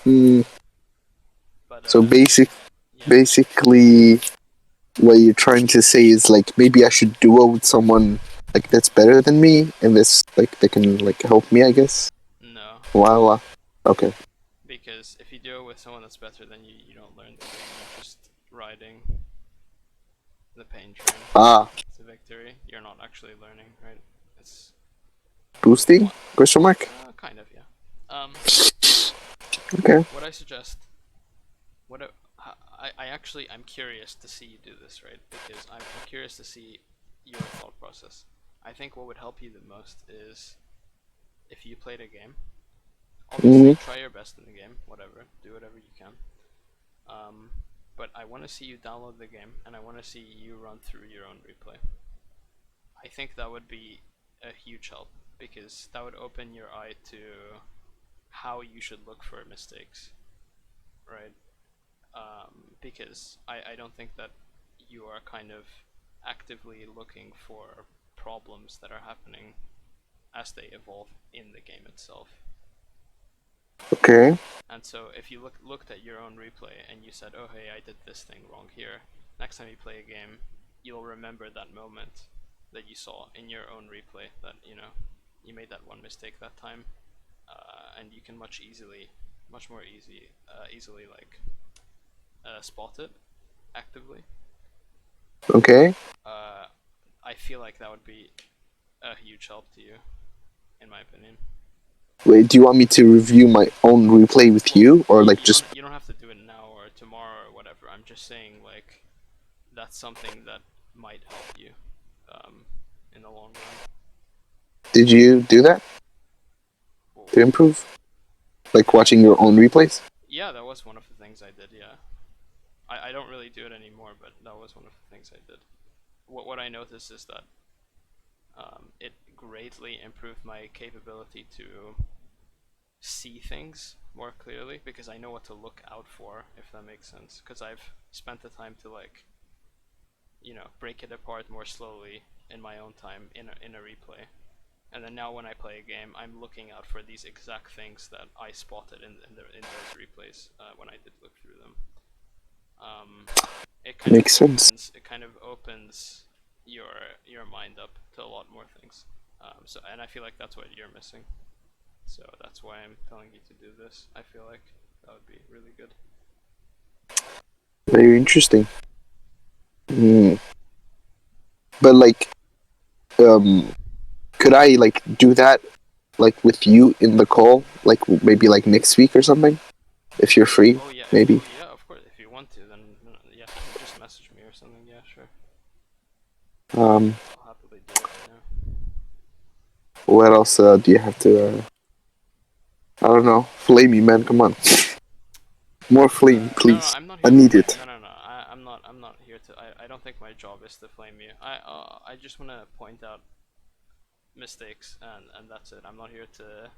Mm, But so yeah, basically, what you're trying to say is like maybe I should duo with someone like that's better than me, and this like they can like help me, I guess. no, Wow. Okay. because if you do it with someone that's better than you, you don't learn the game. You're just riding the pain train Ah, to victory. You're not actually learning, right? It's boosting? what, Question mark. kind of, yeah. Um, Okay. what I suggest, what I actually I'm curious to see you do this, right? Because I'm curious to see your thought process. I think what would help you the most is if you played a game. Obviously, Hmm. try your best in the game. Whatever, do whatever you can. Um, but I want to see you download the game, and I want to see you run through your own replay. I think that would be a huge help because that would open your eye to how you should look for mistakes, right? Because I don't think that you are kind of actively looking for problems that are happening as they evolve in the game itself. Okay. And so if you looked at your own replay and you said, "Oh hey, I did this thing wrong here," next time you play a game, you'll remember that moment that you saw in your own replay that you made that one mistake that time, and you can much more easily like spot it actively. Okay. Uh, I feel like that would be a huge help to you, in my opinion. Wait, do you want me to review my own replay with Well, you, or like just you don't have to do it now or tomorrow or whatever. I'm just saying like that's something that might help you um, in the long run. did you do that to improve? Like Yeah, watching your own replays? yeah, that was one of the things I did. Yeah, I don't really do it anymore, but that was one of the things I did. What I noticed is that it greatly improved my capability to see things more clearly because I know what to look out for, if that makes sense. Because I've spent the time to like break it apart more slowly in my own time in a replay. And then now when I play a game, I'm looking out for these exact things that I spotted in those replays when I did look through them. Um, Makes sense. it kind of opens your mind up to a lot more things. And I feel like that's what you're missing. So that's why I'm telling you to do this. I feel like that would be really good. Very interesting. Mm. But like, um, could I like do that like with you in the call, like maybe like next week or something, if you're free, Oh yeah, maybe. yeah, of course. If you want to, then yeah, just message me or something. Yeah, sure. Um, I'll happily do it. what else do you have to? I don't know. Flame me, man. Come on, more flame, No, no, please. I'm not I here to need flame. it. No, no, no. I'm not. I'm not here to. I don't think my job is to flame you. I just want to point out mistakes, and that's it. I'm not here to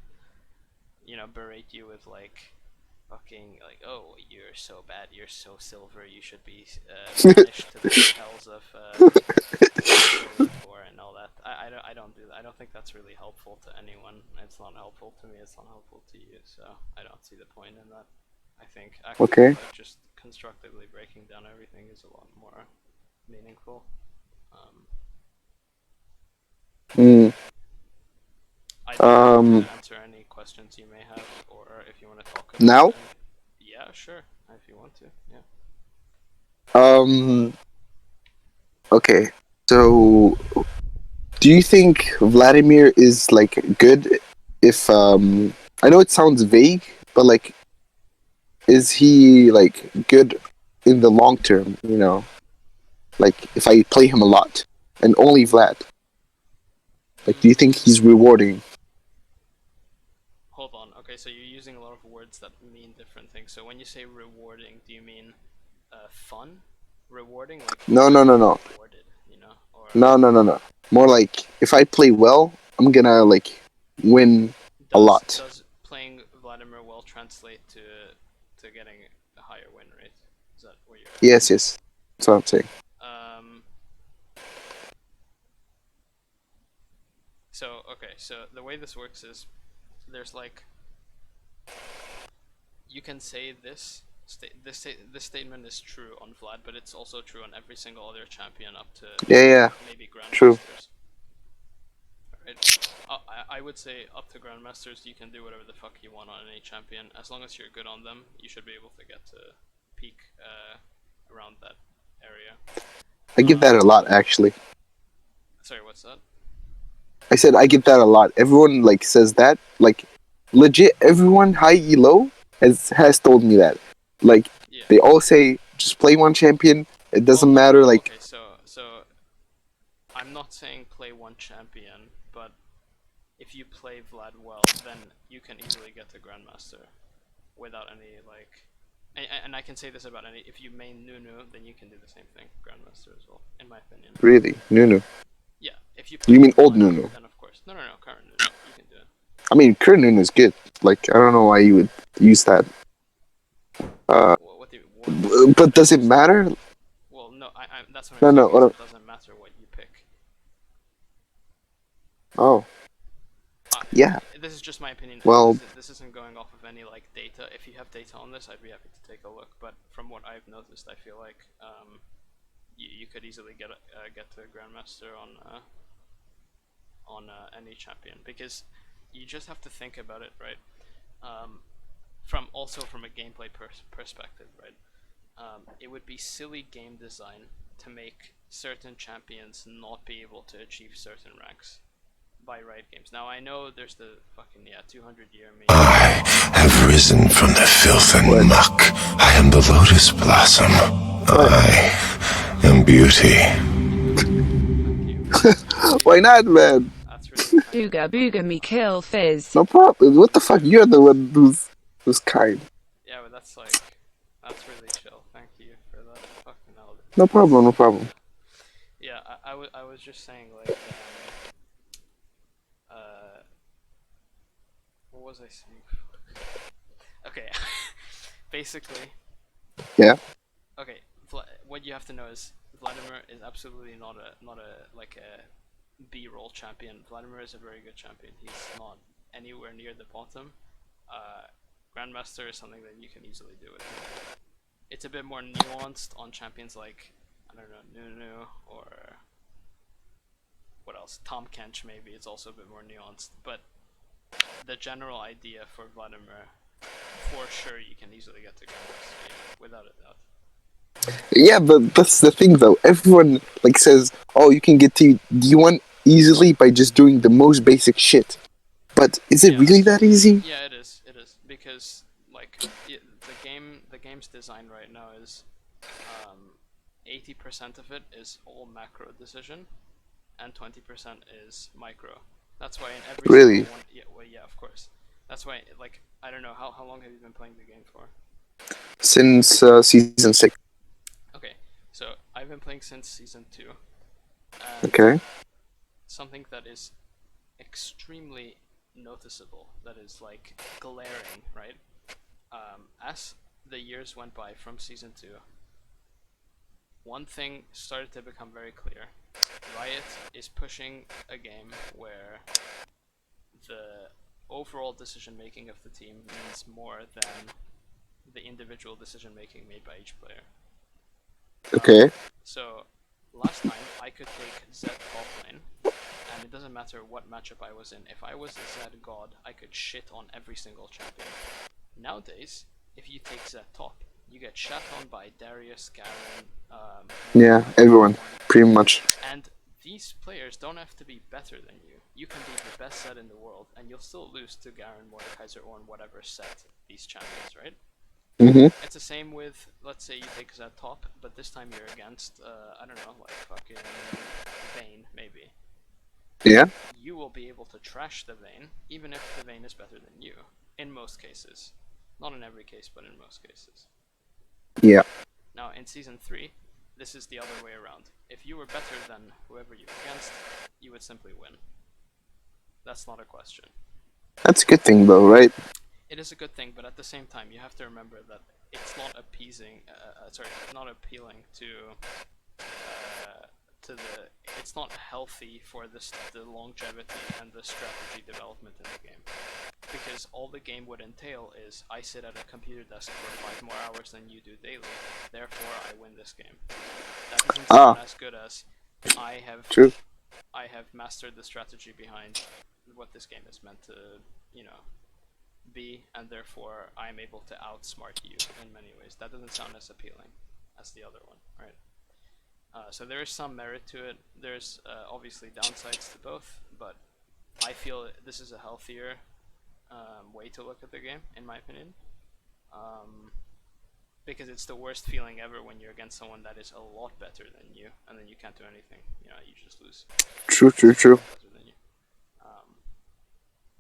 berate you with like fucking like, oh, you're so bad, you're so silver, you should be banished to the hells of purgatory and all that. I don't do that. I don't think that's really helpful to anyone. It's not helpful to me. It's not helpful to you. So I don't see the point in that. I think actually Okay. like just constructively breaking down everything is a lot more meaningful. Um, Mm, I'd be happy to um. answer any questions you may have, or if you want to talk about Now. any. Yeah, sure. If you want to. Yeah. Um. Okay. So, do you think Vladimir is like good? If I know it sounds vague, but like, is he like good in the long term? You know, like if I play him a lot and only Vlad, like, do you think he's Mm, rewarding? hold on. Okay, so you're using a lot of words that mean different things. So when you say rewarding, do you mean fun? Rewarding, like he's No, gonna no, no, get no, rewarded, or no, no, no, no. More like if I play well, I'm gonna like win a lot. does playing Vladimir well translate to getting a higher win rate? Is that what you're asking? Yes, yes. That's what I'm saying. Um, so okay, so the way this works is there's like you can say this statement is true on Vlad, but it's also true on every single other champion up to Yeah, yeah, maybe true. grandmasters, right? I would say up to grandmasters, you can do whatever the fuck you want on any champion as long as you're good on them. You should be able to get to peak around that area. I get that a lot, actually. Sorry, what's that? I said I get that a lot. Everyone like says that. Like, legit, everyone high E low has told me that. Like, Yeah. they all say just play one champion. It Well, doesn't no, no, matter. no. Like, Okay, so I'm not saying play one champion, but if you play Vlad well, then you can easily get to grandmaster without any like. And I can say this about any. If you main Nunu, then you can do the same thing, grandmaster as well, in my opinion. really, Nunu. Yeah, if you You play mean old one, Nunu? then of course. No, no, no, current Nunu, you can do it. I mean, current Nunu is good. Like, I don't know why you would use that. What do you, what do you mean But by does it use that? matter? Well, no, that's what I'm No, saying no. is it doesn't matter what you pick. Oh, Uh, yeah. this is just my opinion. Well, This isn't going off of any like data. If you have data on this, I'd be happy to take a look. But from what I've noticed, I feel like you could easily get to grandmaster on any champion because you just have to think about it, right? Um, from a gameplay perspective, right? It would be silly game design to make certain champions not be able to achieve certain ranks by Riot Games. Now I know there's the fucking 200-year meme where I have risen from the filth and what? muck. I am the lotus blossom. What? I am beauty. thank you. Why not, man? That's really kind of you. Booga booga me kill fizz. No problem. What the fuck? You're the one who's kind. Yeah, but that's really chill. Thank you for that. Fucking hell. No problem. No problem. Yeah, I was just saying like what was I saying? Okay, basically, Yeah. okay. What you have to know is Vladimir is absolutely not a like a B-roll champion. Vladimir is a very good champion. He's not anywhere near the bottom. Uh, Grandmaster is something that you can easily do with him. It's a bit more nuanced on champions like I don't know Nunu or what else? Tom Kench maybe. It's also a bit more nuanced, but the general idea for Vladimir, for sure, you can easily get to Grandmaster without a doubt. Yeah, but that's the thing, though. Everyone like says, "Oh, you can get to D1 easily by just doing the most basic shit." But is it Yeah, really that easy? yeah, it is. It is because like the game's design right now is 80% of it is all macro decision, and 20% is micro. That's why in every single Really? one, yeah, well, yeah, of course. That's why, like, I don't know how long have you been playing the game for? Since season 6. Okay, so I've been playing since season 2, and Okay. something that is extremely noticeable, that is like glaring, right? As the years went by from season 2, one thing started to become very clear. Riot is pushing a game where the overall decision making of the team means more than the individual decision making made by each player. Okay. So last time I could take Zed top lane, and it doesn't matter what matchup I was in. If I was a Zed god, I could shit on every single champion. Nowadays, if you take Zed top, you get shat on by Darius, Garen, Yeah, everyone, pretty much. and these players don't have to be better than you. You can be the best set in the world, and you'll still lose to Garen, Mordekaiser, or whatever set these champions, right? Mhm. It's the same with, let's say you take Zed top, but this time you're against, I don't know, like fucking Vayne, maybe. Yeah. You will be able to trash the Vayne, even if the Vayne is better than you, in most cases. Not in every case, but in most cases. Yeah. Now, in Season 3, this is the other way around. If you were better than whoever you're against, you would simply win. That's not a question. That's a good thing, though, right? It is a good thing, but at the same time, you have to remember that it's not appeasing. Not appealing to to the it's not healthy for the longevity and the strategy development in the game, because all the game would entail is I sit at a computer desk for 5 more hours than you do daily, therefore I win this game. That doesn't sound Ah, as good as I have true. I have mastered the strategy behind what this game is meant to, you know, be, and therefore I'm able to outsmart you in many ways. That doesn't sound as appealing as the other one, right? So there is some merit to it. There's obviously downsides to both, but I feel this is a healthier way to look at the game, in my opinion. Um, because it's the worst feeling ever when you're against someone that is a lot better than you, and then you can't do anything. You know, you just lose True, because true, they're a true. lot better than you.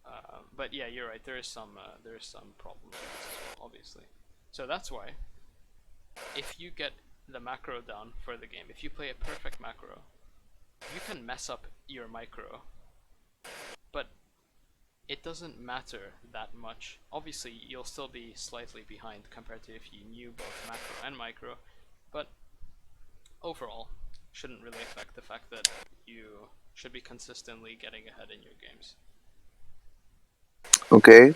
Um, but yeah, you're right. There is some problems with this as well, obviously. So that's why if you get the macro down for the game, if you play a perfect macro, you can mess up your micro, but it doesn't matter that much. Obviously, you'll still be slightly behind compared to if you knew both macro and micro, but overall, shouldn't really affect the fact that you should be consistently getting ahead in your games. Okay,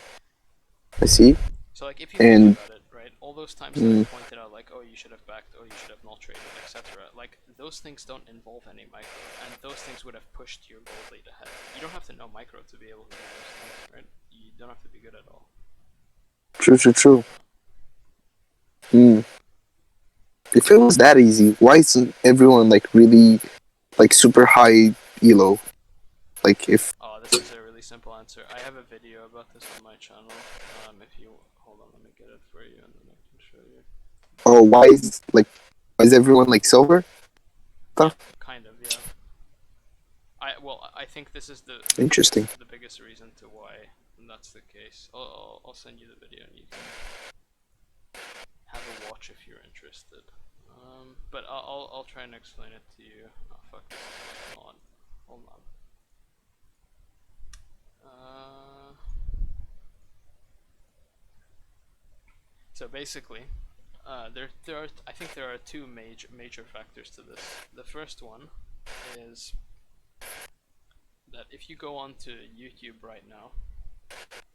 I see. So, like, if you think And about it, right, all those times that I mm, pointed out, like, oh, you should have backed, oh, you should have not traded, etc., like, those things don't involve any micro, and those things would have pushed your gold lead ahead. You don't have to know micro to be able to do those things, right? You don't have to be good at all. true, true, true. Mm. If it was that easy, why isn't everyone like really like super high elo? Like if Oh, this is a really simple answer. I have a video about this on my channel. If you hold on, let me get it for you, and then I can show you. oh why is everyone like silver Yeah, stuff? kind of. Yeah. I think this is Interesting. the biggest reason to why that's the case. I'll send you the video and you can have a watch if you're interested. But I'll try and explain it to you. Oh fuck, this is not on. Hold on. Uh, so basically, there are I think there are two major factors to this. The first one is that if you go onto YouTube right now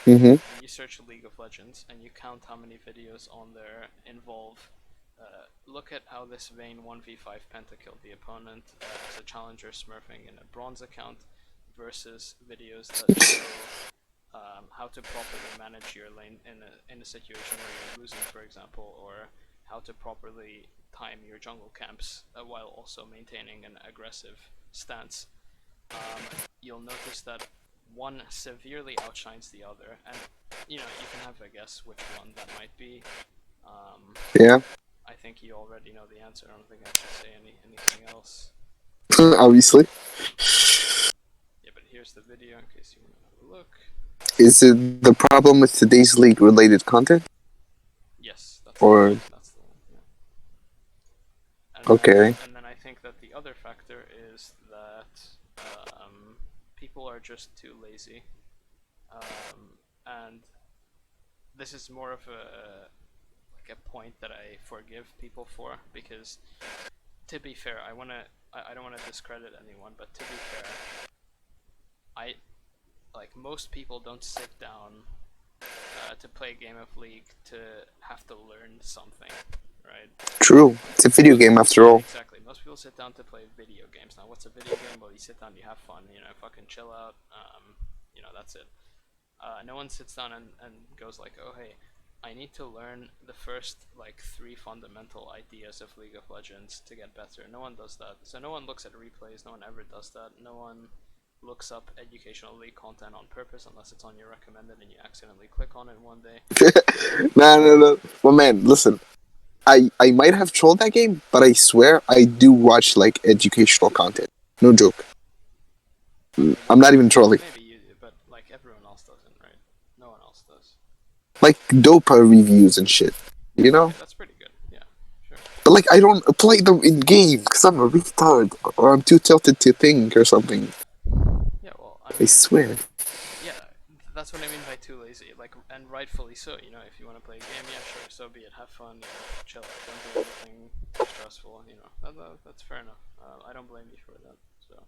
Mm-hmm. and you search League of Legends and you count how many videos on there involve look at how this Vayne 1v5 penta killed the opponent as a challenger smurfing in a bronze account versus videos that show how to properly manage your lane in a situation where you're losing, for example, or how to properly time your jungle camps while also maintaining an aggressive stance. You'll notice that one severely outshines the other, and you can have a guess which one that might be. Um, Yeah. I think you already know the answer. I don't think I should say anything else. Obviously. Yeah, but here's the video in case you want to have a look. Is it the problem with today's league related content? Yes, that's the one. Or That's the one. Yeah. okay. And then I think that the other factor is that people are just too lazy, and this is more of a point that I forgive people for, because to be fair, I don't wanna discredit anyone, but to be fair, I like most people don't sit down to play a game of League to have to learn something, right? True. It's a video game after Yeah, all. exactly. Most people sit down to play video games. Now, what's a video game? Well, you sit down, you have fun, fucking chill out. That's it. No one sits down and goes like, oh hey, I need to learn the first like 3 fundamental ideas of League of Legends to get better. No one does that. So no one looks at replays. No one ever does that. No one looks up educational League content on purpose unless it's on your recommended and you accidentally click on it one day. No, no, no. Well, man, listen. I might have trolled that game, but I swear I do watch like educational content. No joke. I'm not even trolling. Maybe you do, but like everyone else doesn't, right? No one else does. Like Dopa reviews and shit. You know? Okay, that's pretty good. Yeah, sure. But like I don't play them in game because I'm a retard or I'm too tilted to think or something. Yeah, well, I swear. yeah, that's what I mean by too lazy. Like, and rightfully so. You know, if you want to play a game, yeah, sure, so be it. Have fun, you know, chill out, don't do anything too stressful. You know, that's fair enough. I don't blame you for that. So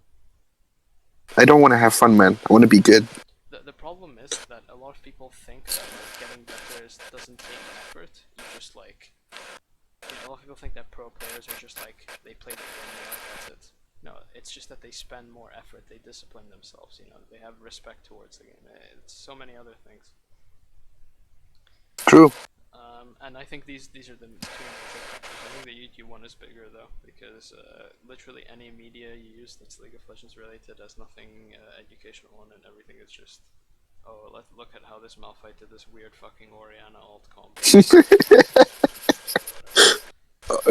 I don't want to have fun, man. I want to be good. the problem is that a lot of people think that like getting better doesn't take effort. You just like, you know, a lot of people think that pro players are just like they play the game more. That's it. No, it's just that they spend more effort. They discipline themselves. You know, they have respect towards the game. It's so many other things. True. And I think these are the two major factors. I think the YouTube one is bigger though, because literally any media you use that's League of Legends related has nothing educational on it. Everything is just, oh, let's look at how this Malphite did this weird fucking Oriana alt combo.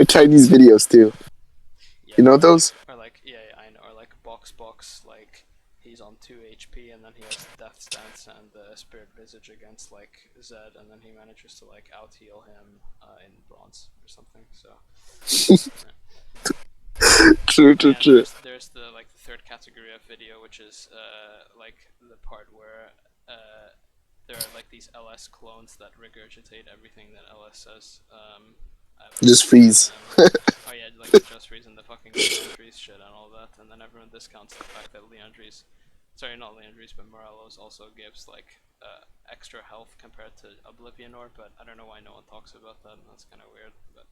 Chinese videos too. Yeah, You know those? or like yeah, yeah, I know, or like box like he's on 2 HP and then he has Death Stance and Spirit Visage against like Zed, and then he manages to like out heal him in bronze or something. So yeah. True, Oh true, yeah, and true. there's the like the third category of video, which is like the part where there are like these LS clones that regurgitate everything that LS says. Just freeze. Oh yeah, like the Just Freeze and the fucking Leandries shit and all that, and then everyone discounts the fact that Leandries, sorry, not Leandries, but Morello's also gives like extra health compared to Oblivion Orb, but I don't know why no one talks about that. That's kind of weird. But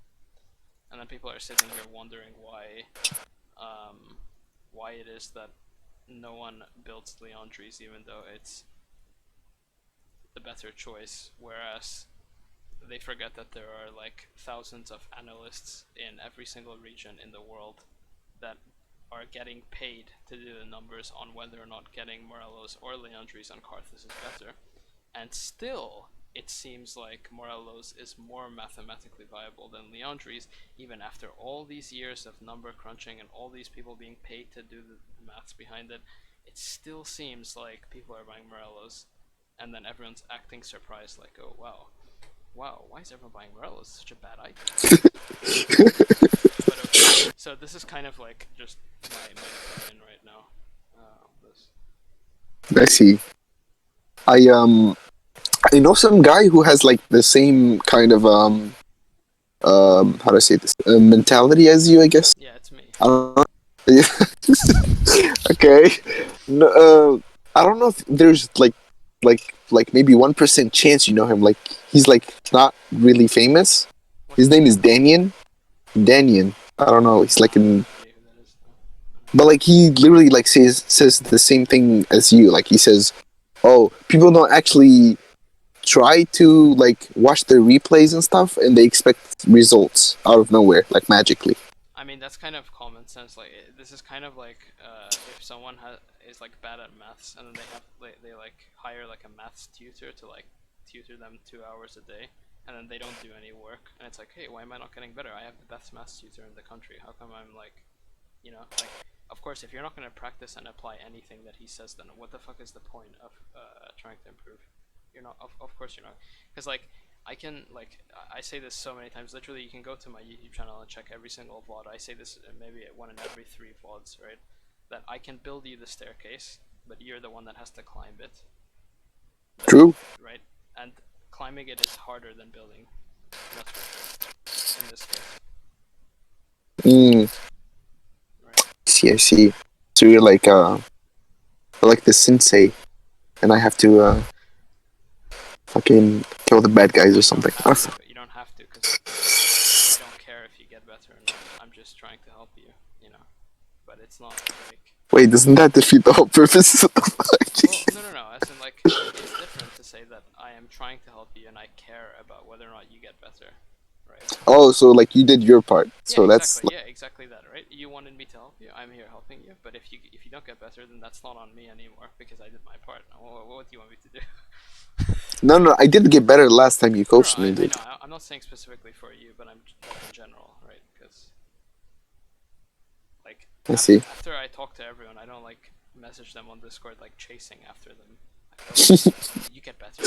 and then people are sitting here wondering why it is that no one builds Leandries, even though it's the better choice, whereas they forget that there are like thousands of analysts in every single region in the world that are getting paid to do the numbers on whether or not getting Morellos or Leandries on Karthus is better. And still, it seems like Morellos is more mathematically viable than Leandries, even after all these years of number crunching and all these people being paid to do the maths behind it. It still seems like people are buying Morellos, and then everyone's acting surprised, like, oh wow, why is everyone buying Morellos? It's such a bad item. But okay, so this is kind of like just my opinion right now. This. I see. I I know some guy who has like the same kind of how do I say this mentality as you, I guess. Yeah, it's me. I don't know. Okay. No, I don't know if there's like maybe 1% chance you know him. Like he's like not really famous. What's His his name is name? Danian. Danian. I don't know. He's Nah, like I have in, no idea who that is. No. but like he literally like says the same thing as you. Like he says, "Oh, people don't actually try to like watch their replays and stuff, and they expect results out of nowhere, like magically." I mean, that's kind of common sense. Like, this is kind of like if someone is like bad at maths, and then they like hire like a maths tutor to like tutor them 2 hours a day, and then they don't do any work, and it's like, hey, why am I not getting better? I have the best maths tutor in the country. How come I'm like, you know, like, of course, if you're not going to practice and apply anything that he says, then what the fuck is the point of trying to improve? You're not, of course you're not, because like I can like I say this so many times. Literally, you can go to my YouTube channel and check every single VOD. I say this maybe one in every 3 VODs, right? That I can build you the staircase, but you're the one that has to climb it, True. right? And climbing it is harder than building. That's for sure. In this case, Mm, right? see, I see. So you're like the sensei, and I have to fucking kill the bad guys or You don't something. have to. You don't have to, because I don't care if you get better or not. I'm just trying to help you, you know. But it's not like, Wait, doesn't that defeat the whole purpose of the well, fight? no. As in, like, it's different to say that I am trying to help you and I care about whether or not you get better, right? Oh, so like you did your part. Yeah, So that's exactly. Yeah, exactly that, right? You wanted me to help you. I'm here helping you. But if you don't get better, then that's not on me anymore because I did my part. What do you want me to do? no, no. I did get better last time you No, coached me, I dude. know. I'm not saying specifically for you, but I'm like in general, right? Because like I see. after I talk to everyone, I don't like message them on Discord like chasing after them. Like, oh, you get better.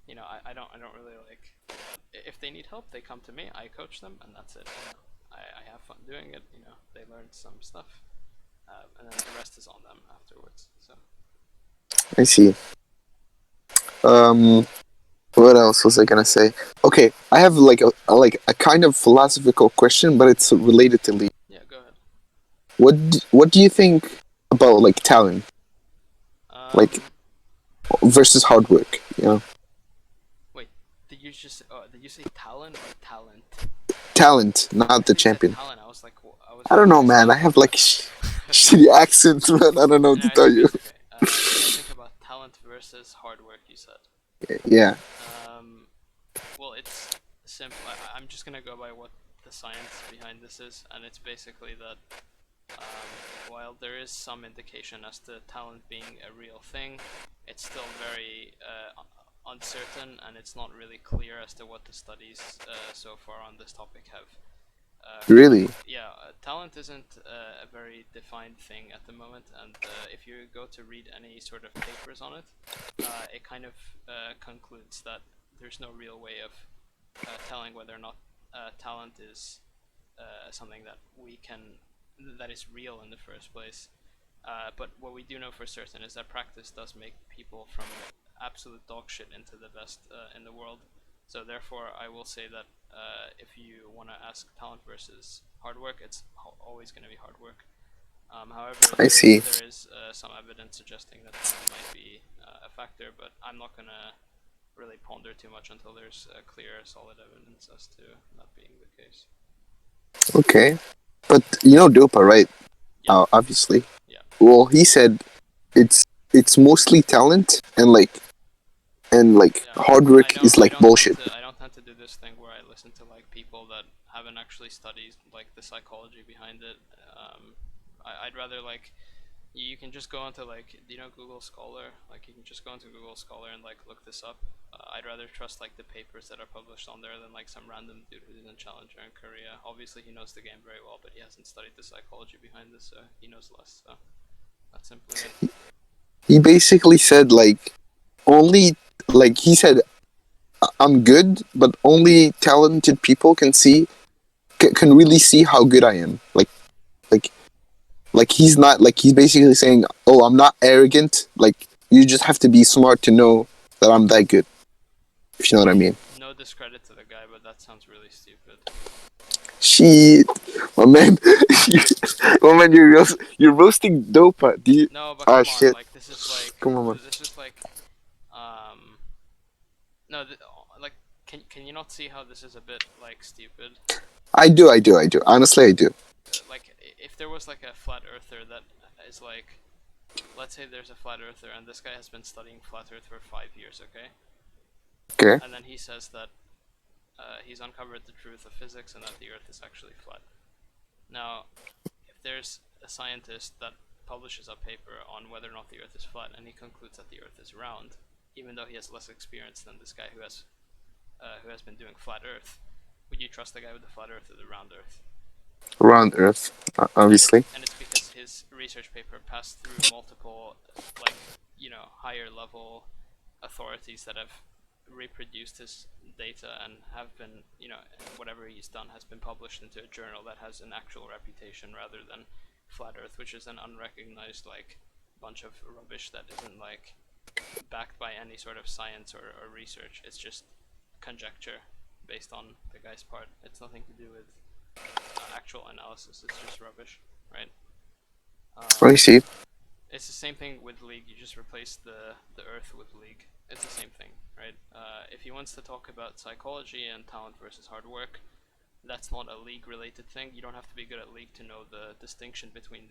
You know, I don't really like do that. If they need help, they come to me. I coach them, and that's it. You know, I have fun doing it. You know, they learn some stuff, and then the rest is on them afterwards. So I see. Um, what else was I gonna say? Okay, I have like a kind of philosophical question, but it's related to League. Yeah, go ahead. What do you think about like talent, like Um, versus hard work? You know, Wait, did you say talent or talent? talent, not I the thought you said champion. talent. I was like, I was I don't know, man. listening I to have you. like shitty accents, man. I don't know what No, to it's tell okay. you. It's okay. What do I think about talent versus hard work? You said. Yeah, Um, well, it's simple. I'm just gonna go by what the science behind this is, and it's basically that while there is some indication as to talent being a real thing, it's still very uncertain, and it's not really clear as to what the studies so far on this topic have really, concluded. Yeah, talent isn't a very defined thing at the moment, and if you go to read any sort of papers on it, it kind of concludes that there's no real way of telling whether or not talent is something that is real in the first place. But what we do know for certain is that practice does make people from absolute dog shit into the best in the world. So therefore, I will say that if you want to ask talent versus hard work, it's always going to be hard work. However, I see. there is some evidence suggesting that talent might be a factor, but I'm not going to really ponder too much until there's clear, solid evidence as to that being the case. Okay, but you know Dopa, right? Yeah, Obviously. yeah. Well, he said it's it's mostly talent and Yeah, hard I work don't. is like bullshit. I don't tend to do this thing where I listen to like people that haven't actually studied like the psychology behind it. I'd rather like you can just go onto like Google Scholar. Like you can just go into Google Scholar and like look this up. I'd rather trust like the papers that are published on there than like some random dude who's in Challenger in Korea. Obviously, he knows the game very well, but he hasn't studied the psychology behind this, so he knows less. So that's simply it. He basically said like only like he said I'm good, but only talented people can see can really see how good I am. Like like he's not like he's basically saying, "Oh, I'm not arrogant. Like you just have to be smart to know that I'm that good." If you know what I mean. No discredit to the guy, but that sounds really stupid. She, my man, you, my man, you're roasting Dopa. Do you? No, but Ah, come on, shit. like this is like Come on, man. this is like um no like can you not see how this is a bit like stupid? I do. Honestly, I do. Like if there was like a flat earther that is like, let's say there's a flat earther and this guy has been studying flat earth for 5 years, okay, Okay. and then he says that he's uncovered the truth of physics and that the earth is actually flat. Now, if there's a scientist that publishes a paper on whether or not the earth is flat and he concludes that the earth is round, even though he has less experience than this guy who has been doing flat earth, would you trust the guy with the flat earth or the round earth? Around Earth, obviously. And it's because his research paper passed through multiple like higher level authorities that have reproduced his data and have been whatever he's done has been published into a journal that has an actual reputation rather than flat earth, which is an unrecognized like bunch of rubbish that isn't like backed by any sort of science or research. It's just conjecture based on the guy's part. It's nothing to do with actual analysis. It's just rubbish, right? I Um, see. it's the same thing with League. You just replace the Earth with League. It's the same thing, right? If he wants to talk about psychology and talent versus hard work, that's not a League related thing. You don't have to be good at League to know the distinction between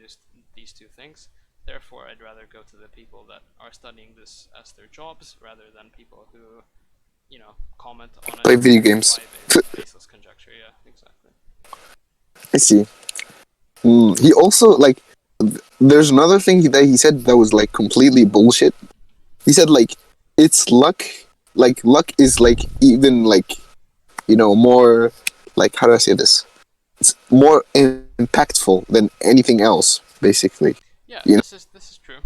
these two things. Therefore, I'd rather go to the people that are studying this as their jobs rather than people who comment on it Play video games. by baseless conjecture. Yeah, exactly. I see. He also like. There's another thing that he said that was like completely bullshit. He said like it's luck. Like luck is like even like more like how do I say this? It's more impactful than anything else, basically. Yeah, You know, this is true.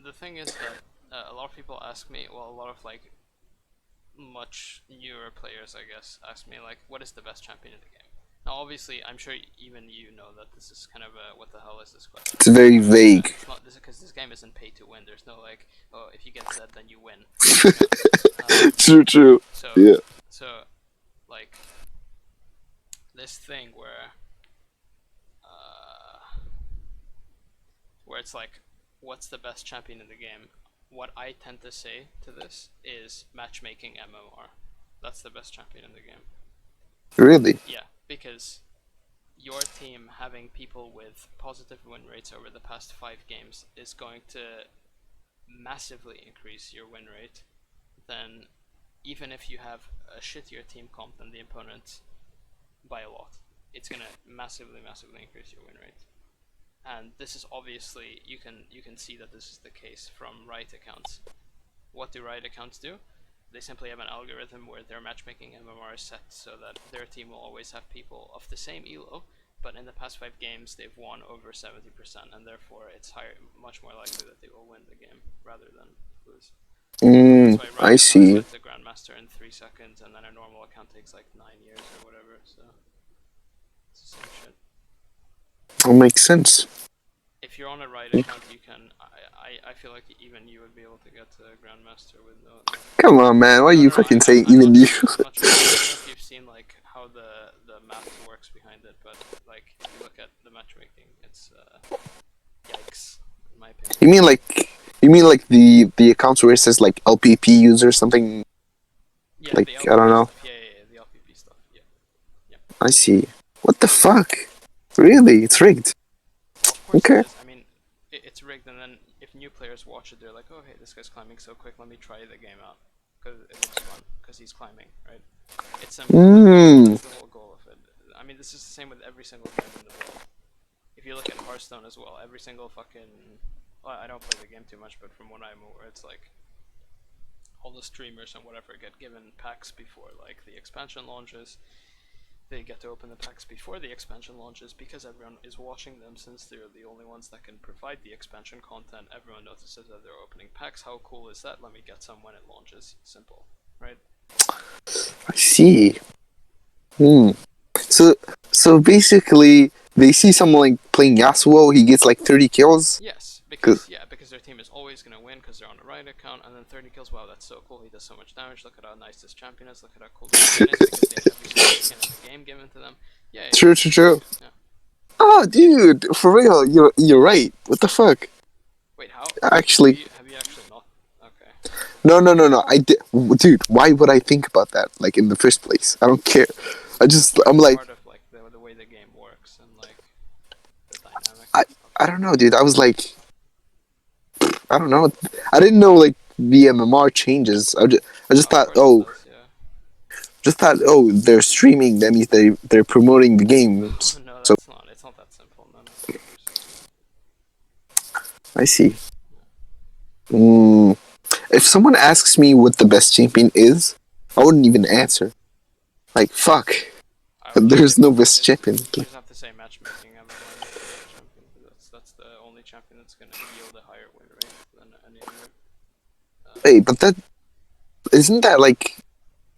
The thing is that a lot of people ask me, well, a lot of like much newer players, I guess, ask me like, what is the best champion in the game? Now, obviously, I'm sure even you know that this is kind of a what the hell is this question? It's very vague. It's not this because this game isn't pay to win. There's no like, oh, if you get Z, then you win. True, true. So Yeah. so like this thing uh, where it's like, what's the best champion in the game? What I tend to say to this is matchmaking MMR. That's the best champion in the game. Really? Yeah, because your team having people with positive win rates over the past 5 games is going to massively increase your win rate than even if you have a shittier team comp than the opponent by a lot. It's gonna massively increase your win rate. And this is obviously you can see that this is the case from Riot accounts. What do Riot accounts do? They simply have an algorithm where their matchmaking MMR is set so that their team will always have people of the same elo, but in the past 5 games they've won over 70%, and therefore it's much more likely that they will win the game rather than lose. That's why I Riot accounts see. get to Grandmaster in 3 seconds, and then a normal account takes like 9 years or whatever. So it's the same shit. That makes sense. If you're on a Riot account, you can. I feel like even you would be able to get to Grandmaster with no. Come on, man. Why are you No. fucking saying I'm even not you? joking. I'm not joking. I don't know if you've seen like how the math works behind it, but like if you look at the matchmaking, it's yikes, in my opinion. You mean like the accounts where it says like LPP user something Yeah, like the I don't LPP know. stuff. Yeah, the LPP stuff. Yeah. I see. What the fuck? Really? It's rigged. Well, of course it Okay. is. I mean, it's rigged, and then if new players watch it, they're like, "Oh, hey, this guy's climbing so quick. Let me try the game out because it looks fun because he's climbing, right?" It's simple, but that's the whole goal of it. I mean, this is the same with every single game in the world. If you look at Hearthstone as well, every single fucking. Well, I don't play the game too much, but from what I'm aware, it's like all the streamers and whatever get given packs before like the expansion launches. They get to open the packs before the expansion launches because everyone is watching them since they're the only ones that can provide the expansion content. Everyone notices that they're opening packs. How cool is that? Let me get some when it launches. Simple, right? I see. Hmm. So so basically they see someone like playing Yasuo, he gets like 30 kills. Yes, Cause because their team is always gonna win because they're on the right account, and then 30 kills. Wow, that's so cool. He does so much damage. Look at how nice this champion is. Look at how cool this champion is because they have every single skin in the game given to them. Yeah, true, true, true. yeah. Oh, dude, for real, you're right. What the fuck? Wait, how? Actually, Have you actually not? Okay. no. I did, dude. Why would I think about that? Like in the first place, I don't care. I'm It's like, part of like the way the game works and like the dynamics I, and stuff. I don't know, dude. I was like, I don't know. I didn't know like the MMR changes. I just No, of thought, course it does. Yeah. they're streaming. That means they're promoting the game. No, So that's not. It's not that simple. No, seriously. I see. Mm, if someone asks me what the best champion is, I wouldn't even answer. Like fuck, I would just say there's no best champion. you just have to say matchmaking MMR is the best champion because that's the only champion that's gonna yield a higher win rate than any other. Hey, but that isn't that like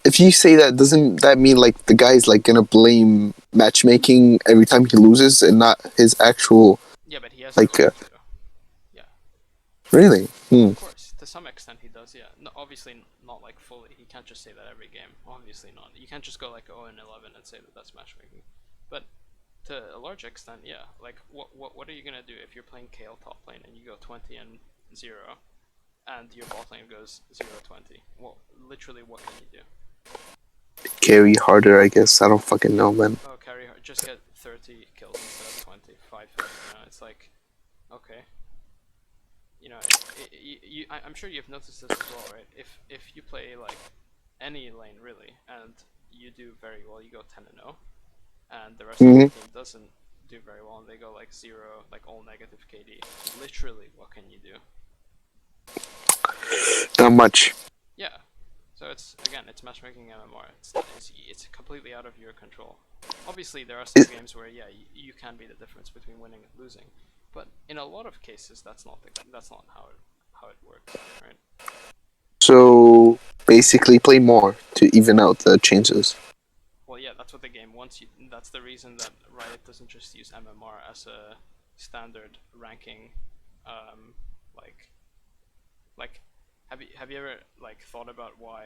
if you say that, doesn't that mean like the guy's like gonna blame matchmaking every time he loses and not his actual Yeah, but he has the like? right to. Yeah. Really? Hmm. Of course, to some extent he does. Yeah. No, obviously not like fully. He can't just say that every game. Obviously not. You can't just go like 0-11 and say that that's matchmaking. But to a large extent, yeah. Like, what are you gonna do if you're playing Kale top lane and you go 20-0, and your bot lane goes 0-20? Well, literally, what can you do? Carry harder, I guess. I don't fucking know, man. Oh, carry hard. Just get 30 kills instead of 20. 5-5. It's like, okay. I'm sure you've noticed this as well, right? If you play like any lane really, and you do very well, you go 10-0, and the rest of the Hmm. team doesn't do very well, and they go like 0, like all negative KD. Literally, what can you do? Not much. Yeah. So it's matchmaking MMR. It's completely out of your control. Obviously, there are some It, games where you can be the difference between winning and losing, but in a lot of cases that's not how it works, right? so basically, play more to even out the changes. Well, yeah, that's what the game wants. once you, that's the reason that Riot doesn't just use MMR as a standard ranking, um, like like have you ever like thought about why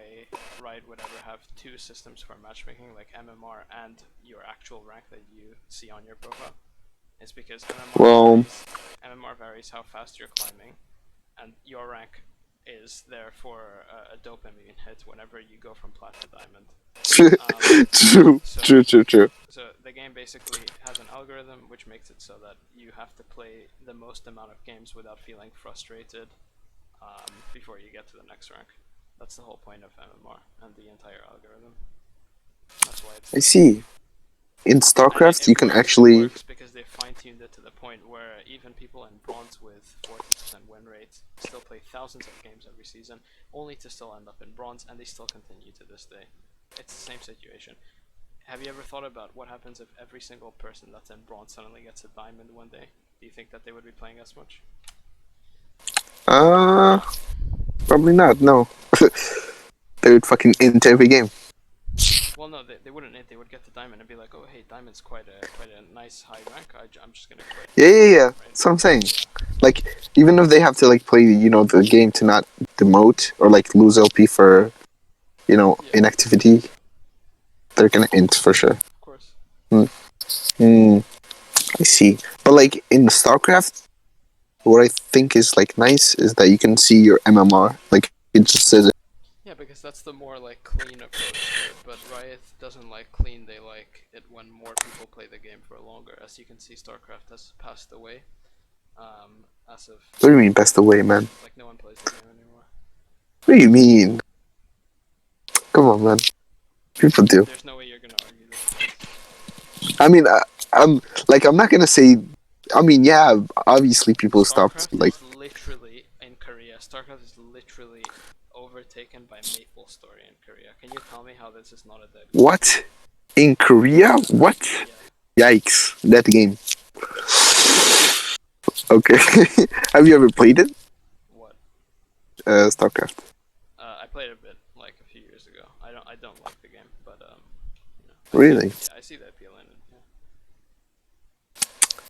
Riot would ever have two systems for matchmaking, like MMR and your actual rank that you see on your profile? It's because Well, MMR varies how fast you're climbing, and your rank is there for a dopamine hit whenever you go from plat to diamond. true, So true, true, true. so the game basically has an algorithm which makes it so that you have to play the most amount of games without feeling frustrated, before you get to the next rank. That's the whole point of MMR and the entire algorithm. That's why it's I there. see. In And StarCraft, you can it actually. works because they fine-tuned it to the point where even people in bronze with 40% win rates still play thousands of games every season, only to still end up in bronze, and they still continue to this day. It's the same situation. Have you ever thought about what happens if every single person that's in bronze suddenly gets a diamond one day? Do you think that they would be playing as much? Uh, Probably not. No, they would fucking int every game. Well, no, they wouldn't. They would get the diamond and be like, "Oh, hey, diamond's quite a nice high rank. I'm just gonna quit." Yeah, yeah, yeah. Right? That's what I'm saying. Like, even if they have to like play, the game to not demote or like lose LP for, Yeah, inactivity, they're gonna int for sure. of course. Mm. Mm, I see. But like in StarCraft, what I think is like nice is that you can see your MMR. Like it just says it. Yeah, because that's the more like clean approach to it. But Riot doesn't like clean. They like it when more people play the game for longer. As you can see, StarCraft has passed away. As of What do you mean best away, man? like no one plays the game anymore. What do you mean? Come on, man. People do. There's no way you're gonna argue this point. I mean, I'm not gonna say. I mean, yeah, obviously people stopped StarCraft like. is literally in Korea. StarCraft is literally overtaken by Maple Story in Korea. Can you tell me how this is not a dead game? What? In Korea? What? Yeah. Yikes! That game. Okay. Have you ever played it? What? StarCraft. I played a bit like a few years ago. I don't like the game, but Really? I see the appeal in it. Yeah.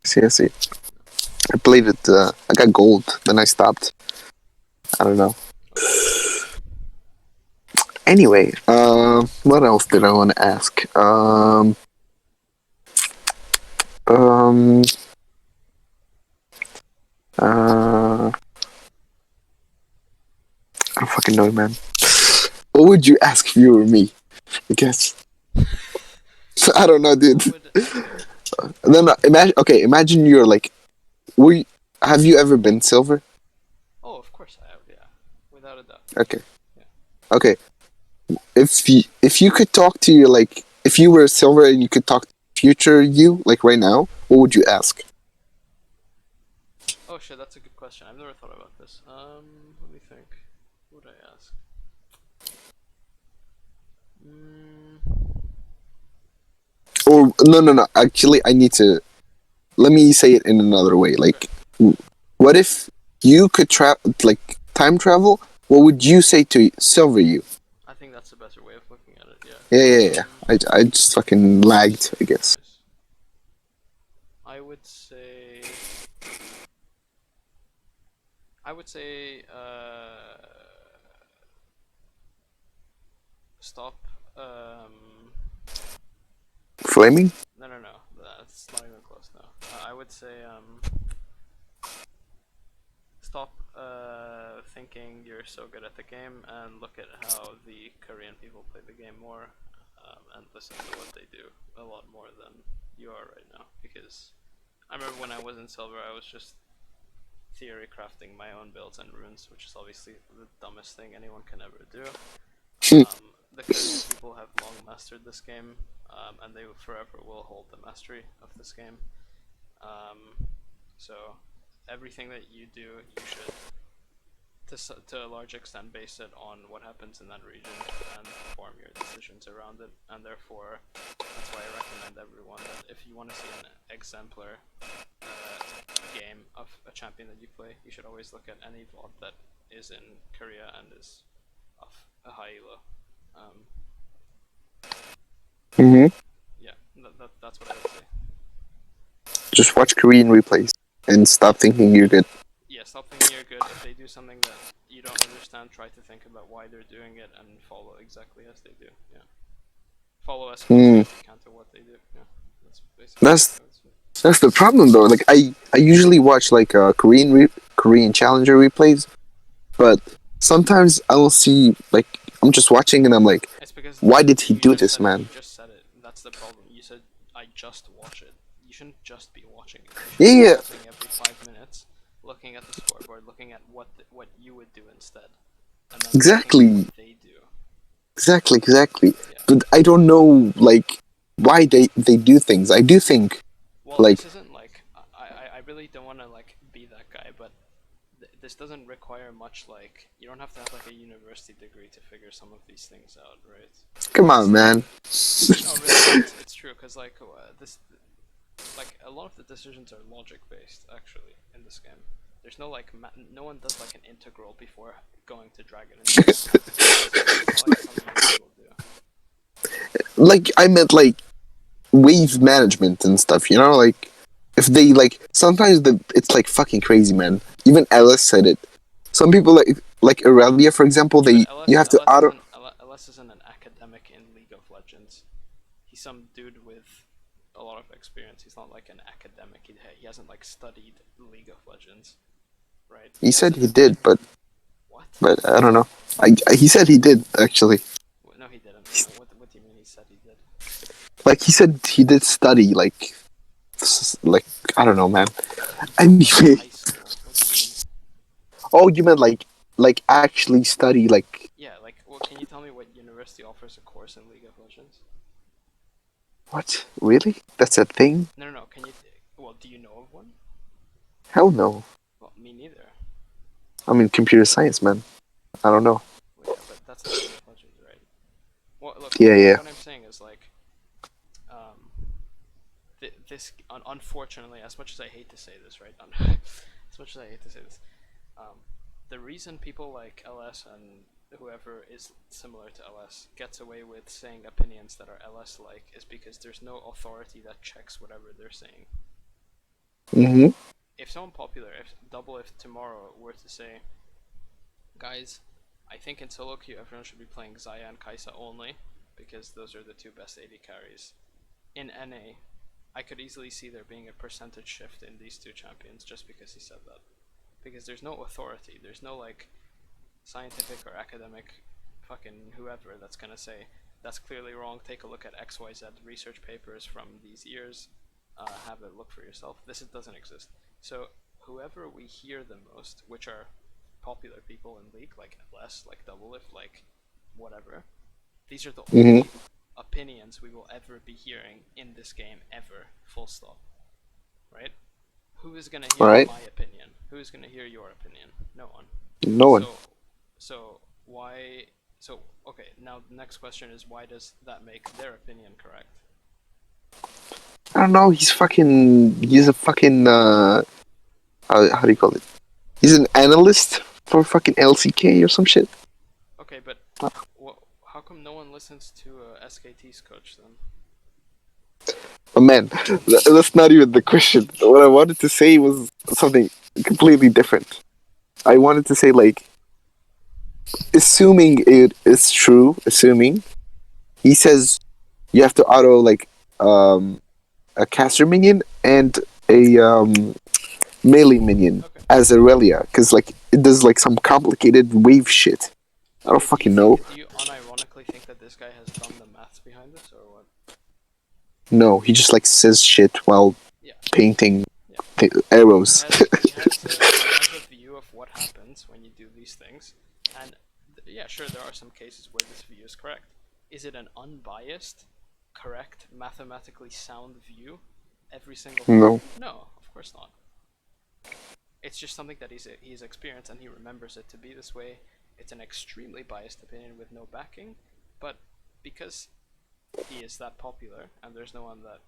See, I see. I played it. I got gold. Then I stopped. I don't know. Anyway, what else did I want to ask? Um, I don't fucking know, man. What would you ask if you were me? I guess. I don't know, dude. Then imagine. Okay, imagine you're like. Have you ever been silver? Oh, of course I have. Yeah, without a doubt. Okay. Yeah. Okay. If you could talk to your like if you were silver and you could talk to future you like right now, what would you ask? Oh shit, that's a good question. I've never thought about this. Let me think. What would I ask? Or no. Actually, I need to. Let me say it in another way. Like, what if you could like time travel? What would you say to silver you? I think that's a better way of looking at it. Yeah. Yeah. I just fucking lagged, I guess. I would say. I would say. Stop. Flaming? No. That's not even close now. I would say. Stop thinking you're so good at the game and look at how the Korean people play the game more, and listen to what they do a lot more than you are right now. Because I remember when I was in silver, I was just theory crafting my own builds and runes, which is obviously the dumbest thing anyone can ever do. The Korean people have long mastered this game, and they forever will hold the mastery of this game. So everything that you do, you should, to a large extent, base it on what happens in that region and form your decisions around it. And therefore, that's why I recommend everyone that if you want to see an exemplar game of a champion that you play, you should always look at any VOD that is in Korea and is of a high elo. Mm-hmm. Yeah, That's what I would say. Just watch Korean replays and stop thinking you're good. Yeah, stop thinking you're good. If they do something that you don't understand, try to think about why they're doing it and follow exactly as they do. Yeah, follow as closely Hmm. as you can to what they do. Yeah, that's basically what That's I would say. that's the problem though. Like I usually watch like Korean Challenger replays, but sometimes I'll see like I'm just watching and I'm like, It's because why did he you do just this, said it. You man? just said it. That's the problem. You said I just watch it. You shouldn't just be watching it. You should Yeah, be yeah, pausing every 5 minutes, looking at the scoreboard, looking at what you would do instead, and then looking at what exactly, they do. exactly. Yeah. But I don't know like why they do things. I do think Well, like this isn't like I really don't want to like be that guy, but this doesn't require much. Like you don't have to have like a university degree to figure some of these things out, right? come This on, man. no, really, it's true because like this like a lot of the decisions are logic based actually in this game. There's no like no one does like an integral before going to dragon in this game. It's not like some other people do. Like I meant like wave management and stuff. You know, like if they like sometimes it's like fucking crazy, man. Even Ellis said it. Some people like Aurelia, for example, Yeah, but they you have to auto. LS isn't an academic in League of Legends. He's some dude with a lot of experience. He's not like an academic. He hasn't like studied League of Legends, right? He He has said to he did, what? but I don't know. He said he did actually. No, he didn't. What do you mean he said he did? Like he said he did study like I don't know, man. Like Anyway, high school. What do you mean? oh, you meant like actually study like Yeah, like well, can you tell me what university offers a course in League of Legends? what? Really? That's a thing? No, no, no. Can you? Well, do you know of one? Hell no. Well, me neither. I mean computer science, man. I don't know. Well, yeah, but that's in League of Legends, right? Well, look, Yeah, yeah. what I'm saying is like, um, this unfortunately, as much as I hate to say this, right? As much as I hate to say this, um, the reason people like LS and whoever is similar to LS gets away with saying opinions that are LS like is because there's no authority that checks whatever they're saying. Mm-hmm. If someone popular, if tomorrow were to say, guys, I think in solo queue everyone should be playing Xayah and Kaisa only because those are the two best AD carries. In NA, I could easily see there being a percentage shift in these two champions just because he said that. Because there's no authority, there's no like scientific or academic fucking whoever that's gonna say that's clearly wrong. Take a look at XYZ research papers from these years. Have a look for yourself. This doesn't exist. So whoever we hear the most, which are popular people in League, like LS, like Doublelift, like whatever, these are the Mm-hmm. only opinions we will ever be hearing in this game ever. Full stop. Right? Who is gonna All hear right. my opinion? Who is gonna hear your opinion? No one. No one. So why? So okay. Now the next question is why does that make their opinion correct? I don't know. He's a fucking how do you call it? He's an analyst for fucking LCK or some shit. Okay, but how come no one listens to SKT's coach then? But man, that's not even the question. What I wanted to say was something completely different. I wanted to say like, assuming it is true, assuming he says you have to auto like a caster minion and a melee minion Okay. as Aurelia, because like it does like some complicated wave shit. I don't Okay. fucking know. Do you unironically think that this guy has done the maths behind this, or what? No, he just like says shit while Yeah. painting Yeah. arrows. He has a view of what happens when you do these things, and yeah, sure, there are some cases where this view is correct. Is it an unbiased, correct, mathematically sound view every single time? No, No, of course not. It's just something that he's experienced and he remembers it to be this way. It's an extremely biased opinion with no backing, but because he is that popular and there's no one that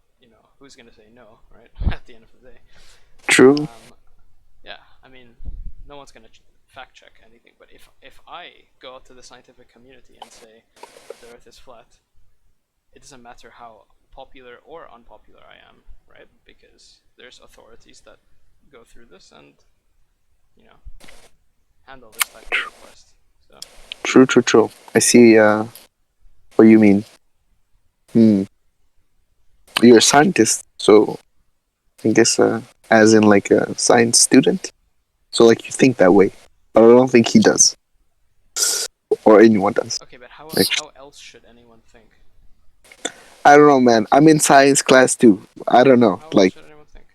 who's gonna say no, right? At the end of the day, true. um, yeah, I mean, no one's gonna fact check anything. But if I go out to the scientific community and say the Earth is flat, it doesn't matter how popular or unpopular I am, right? Because there's authorities that go through this and you know handle this type of request. So True, true, true. I see what you mean. Hmm. You're a scientist, so I guess as in like a science student. So like you think that way, but I don't think he does or anyone does. okay, but Like how else should anyone think? I don't know, man. I'm in science class too. I don't know. How else Like should anyone think?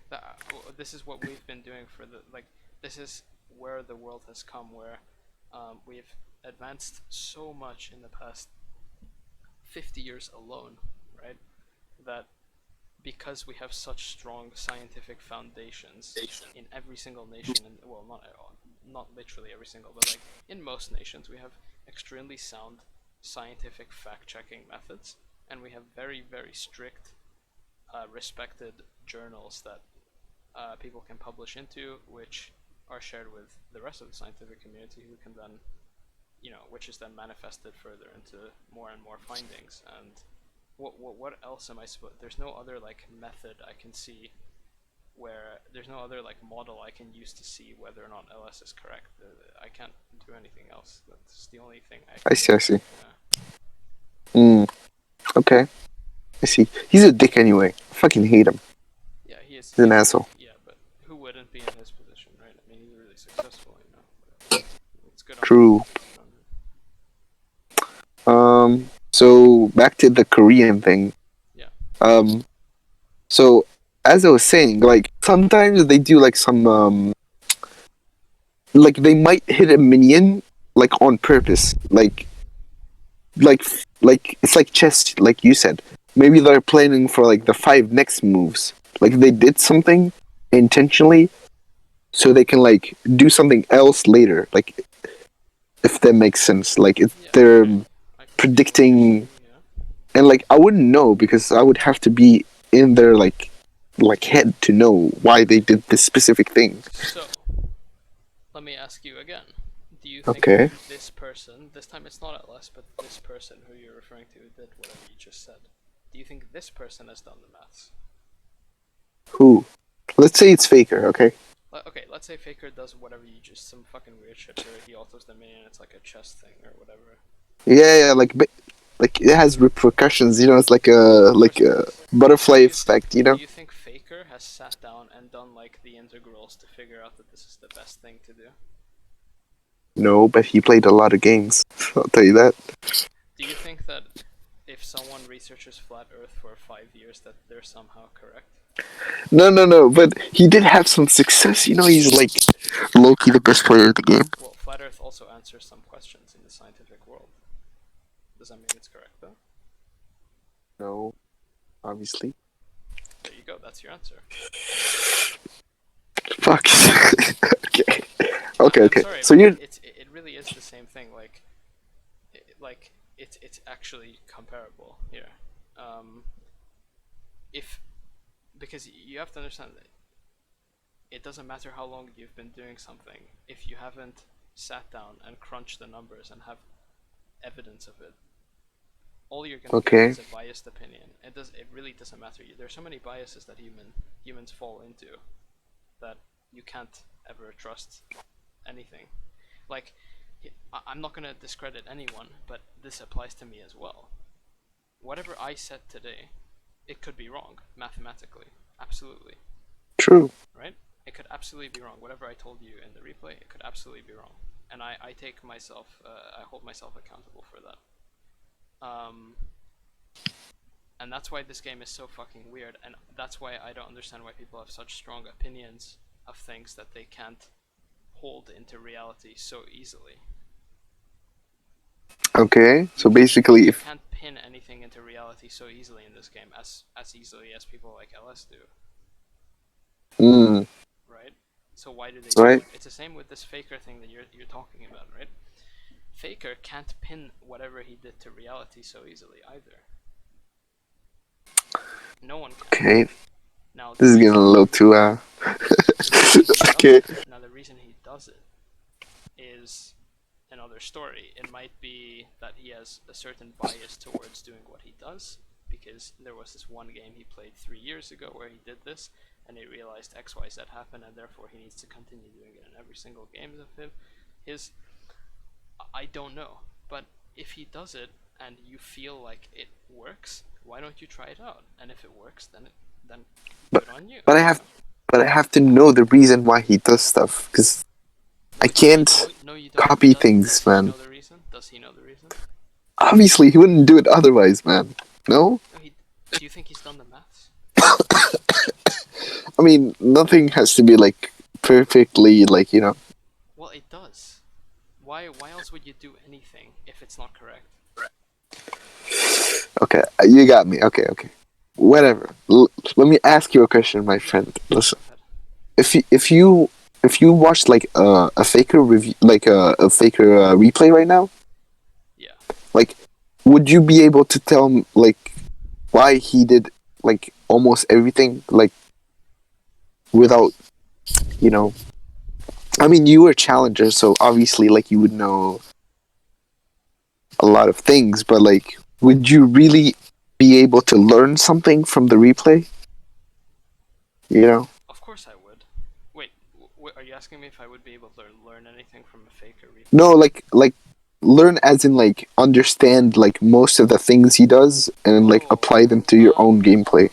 This is what we've been doing for the like. This is where the world has come, where we've advanced so much in the past 50 years alone, right? That because we have such strong scientific foundations in every single nation, and well, not literally every single, but like in most nations, we have extremely sound scientific fact-checking methods, and we have very strict, respected journals that people can publish into, which are shared with the rest of the scientific community, who can then, which is then manifested further into more and more findings. And what else am I supposed? There's no other like method I can see where there's no other like model I can use to see whether or not LS is correct. I can't do anything else. That's the only thing I I can see, do. I see. Yeah, Okay, I see. He's a dick anyway. I fucking hate him. yeah, He's an he's a asshole. dick. Yeah, but who wouldn't be in his position, right? I mean, he's really successful, you know. But it's good on him. True. Good on him. So back to the Korean thing. Yeah. Um, so as I was saying, like sometimes they do like some like they might hit a minion like on purpose, like like it's like chess, like you said. Maybe they're planning for like the five next moves. Like they did something intentionally, so they can like do something else later. Like if that makes sense. Like if Yeah. they're Okay. I can see what you're predicting, saying. Yeah. and like I wouldn't know because I would have to be in their like head to know why they did this specific thing. So let me ask you again. Do you think Okay. this person, this time it's not LS, but this person who you're referring to did whatever you just said? Do you think this person has done the maths? Who? Let's say it's Faker. Okay. Okay, let's say Faker does whatever you just, some fucking weird shit where he alters the minion, it's like a chess thing or whatever. Yeah, yeah. Like it has repercussions. You know, it's Of course like it a does. butterfly Do you effect. You do know. you think Faker has sat down and done like the integrals to figure out that this is the best thing to do? No, but he played a lot of games. I'll tell you that. Do you think that if someone researches flat Earth for 5 years, that they're somehow correct? No, no, no. But he did have some success. You know, he's like low key the best player in the game. Well, flat Earth also answers some questions in the scientific world. Does that mean it's correct though? No, obviously. There you go. That's your answer. Fuck. Okay. Okay. I'm Okay. sorry, So but you're it really is the same thing. Like it's actually comparable here. Um, if because you have to understand that it doesn't matter how long you've been doing something if you haven't sat down and crunched the numbers and have evidence of it. All you're gonna get okay. is a biased opinion. It really doesn't matter. There's so many biases that humans fall into that you can't ever trust anything. Like I'm not gonna discredit anyone, but this applies to me as well. Whatever I said today, it could be wrong mathematically. Absolutely, True. right? It could absolutely be wrong. Whatever I told you in the replay, it could absolutely be wrong, and I take myself, I hold myself accountable for that. Um, and that's why this game is so fucking weird, and that's why I don't understand why people have such strong opinions of things that they can't hold into reality so easily. Okay. So basically, You if can't pin anything into reality so easily in this game as easily as people like LS do, mm, right? So why do they do right. it? It's the same with this Faker thing that you're talking about, right? Faker can't pin whatever he did to reality so easily either. No one can. Okay. Now the This is getting a reason little too the reason he does okay. it now the reason he does it is another story. It might be that he has a certain bias towards doing what he does, because there was this one game he played 3 years ago where he did this, and he realized X, Y, Z happened, and therefore he needs to continue doing it in every single game of him. His, I don't know, but if he does it and you feel like it works, why don't you try it out? And if it works, then But good on you. but I have but I have to know the reason why he does stuff because I Well, can't no, you don't. copy things, Does he man. know the reason? Does he know the reason? Obviously, he wouldn't do it otherwise, man. No? No, he. Do you think he's done the maths? I mean, nothing has to be like perfectly like Well, it does. Why else would you do anything if it's not correct? Okay, you got me. Okay, okay. Whatever. Let me ask you a question, my Yeah. friend. Listen, Go ahead. if you watched like a faker review, like a faker replay right now, Yeah. like, would you be able to tell like why he did like almost everything like without you know? I mean, you were a challenger, so obviously like you would know a lot of things, but like, would you really be able to learn something from the replay? You know? Of course I would. Wait, are you asking me if I would be able to learn anything from a faker replay? No, like learn as in like understand like most of the things he does and like Oh. apply them to your own gameplay.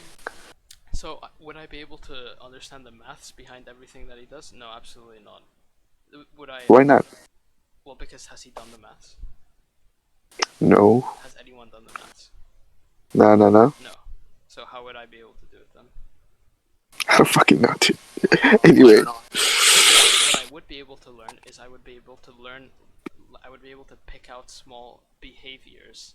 So would I be able to understand the maths behind everything that he does? No, absolutely not. Would I? Why not? Well, because has he done the maths? No. Has anyone done the maths? No, no, no. No. So how would I be able to do it then? I don't fucking know, dude. Well, I Anyway. don't know. What I would be able to learn is I would be able to learn. I would be able to pick out small behaviors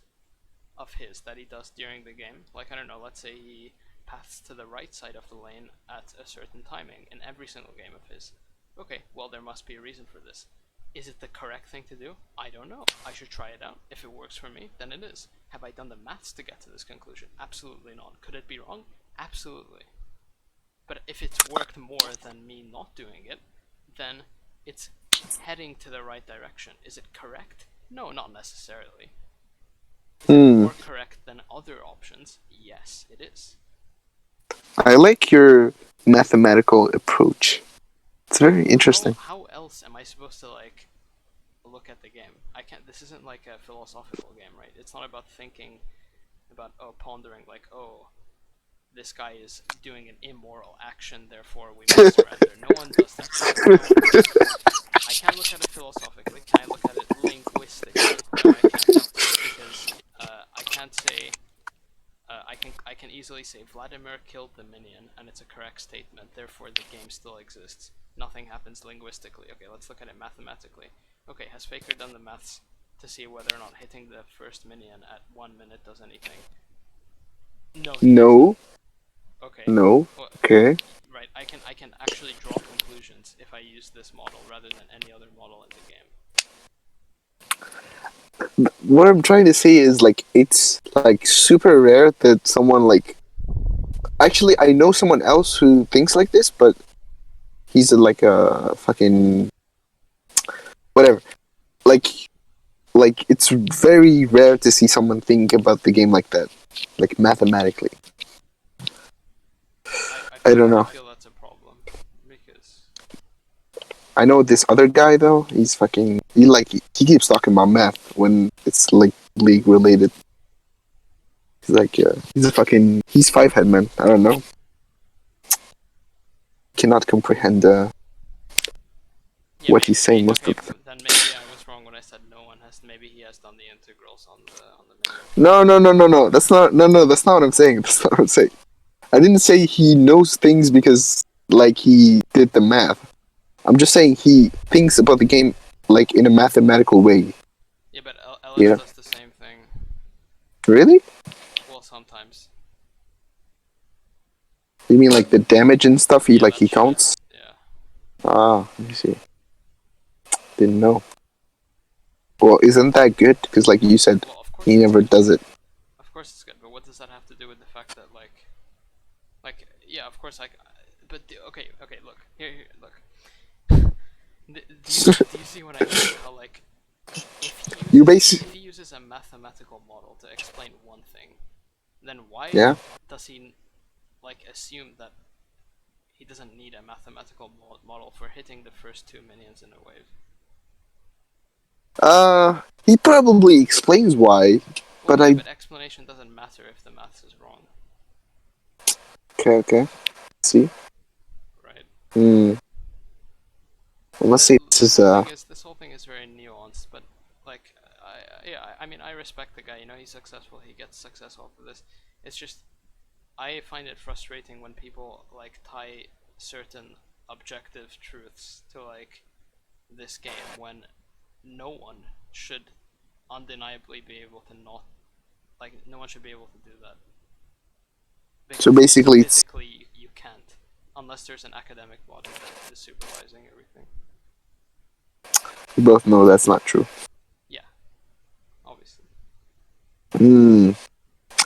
of his that he does during the game. Like, I don't know, let's say he paths to the right side of the lane at a certain timing in every single game of his. Okay, well, there must be a reason for this. Is it the correct thing to do? I don't know. I should try it out. If it works for me, then it is. Have I done the maths to get to this conclusion? Absolutely not. Could it be wrong? Absolutely. But if it's worked more than me not doing it, then it's heading to the right direction. Is it correct? No, not necessarily. Is it Hmm. more correct than other options? Yes, it is. I like your mathematical approach. It's very interesting. How else am I supposed to like look at the game? I can't. This isn't like a philosophical game, right? It's not about thinking about pondering like this guy is doing an immoral action, therefore we must surrender. No one does that. No one does that. I can look at it philosophically. Can I look at it linguistically? No, I can't, because I can't say. I can easily say Vladimir killed the minion, and it's a correct statement. Therefore, the game still exists. Nothing happens linguistically. Okay, let's look at it mathematically. Okay, has Faker done the maths to see whether or not hitting the first minion at 1 minute does anything? No, he No. doesn't. Okay. No. Well, Okay. right. I can actually draw conclusions if I use this model rather than any other model in the game. What I'm trying to say is like it's like super rare that someone like actually I know someone else who thinks like this, but he's like a fucking whatever. Like it's very rare to see someone think about the game like that, like mathematically. I don't know. I feel that's a problem because I know this other guy though. He's fucking. He keeps talking about math when it's like league related. He's like, yeah, he's five head man. I don't know. Cannot comprehend what he's saying most okay, of the time. then maybe I was wrong when I said no one has. Maybe he has done the integrals on the menu. No, no, no, no, no. That's not. No, no. That's not what I'm saying. That's not what I'm saying. I didn't say he knows things because like he did the math. I'm just saying he thinks about the game like in a mathematical way. Yeah, but LS Yeah. does the same thing. Really? Well, sometimes. You mean like the damage and stuff? He Yeah, like he that's right. counts. Yeah. Ah, let me see. Didn't know. Well, isn't that good? Because like you said, Well, of course he it's never good. does it. Of course it's good, but what does that have to do with the fact that yeah, of course but okay, look look. Do you see what I mean? How like You base. if he uses a mathematical model to explain one thing, then why Yeah. does he like assume that he doesn't need a mathematical model for hitting the first two minions in a wave? He probably explains why, Well, but yeah, I. but explanation doesn't matter if the maths is wrong, Okay, okay. See. right? Hmm. I must say this This is whole thing is very nuanced, but like, I mean, I respect the guy. You know, he's successful. He gets success off of this. It's just I find it frustrating when people like tie certain objective truths to like this game when no one should undeniably be able to not like no one should be able to do that so because basically it's physically you can't unless there's an academic body that is supervising everything. we both know that's not true. Yeah, obviously. Hmm.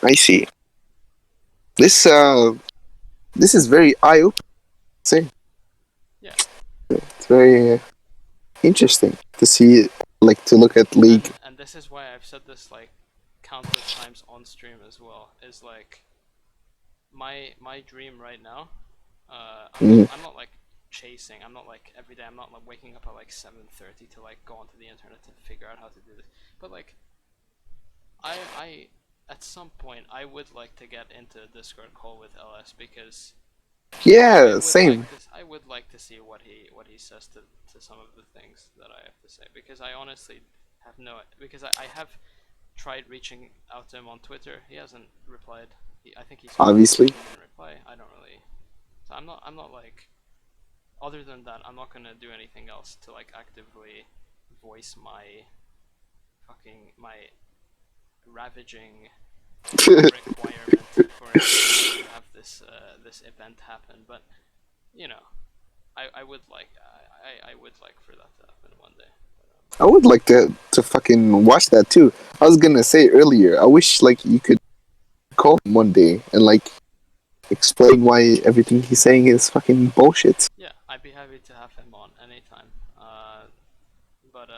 I see. This this is very eye opening. Say Yeah, it's very interesting to see, like to look at League. and this is why I've said this like countless times on stream as well. Is like my dream right now. Mm. I'm not like chasing. I'm not like every day. I'm not like waking up at like 7:30 to like go onto the internet to figure out how to do this. But like I at some point I would like to get into a Discord call with LS because Yeah, same. I would like to see what he says to some of the things that I have to say because I honestly have no because I have tried reaching out to him on Twitter. He hasn't replied. I think he saw my message Obviously. and didn't reply. I don't really. So I'm not like other than that I'm not gonna do anything else to like actively voice my fucking my ravaging requirement to have this this event happen. But you know, I would like I would like for that to happen one day. I would like to fucking watch that too. I was gonna say earlier. I wish like you could call him one day and like explain why everything he's saying is fucking bullshit. Yeah, I'd be happy to have him on anytime. But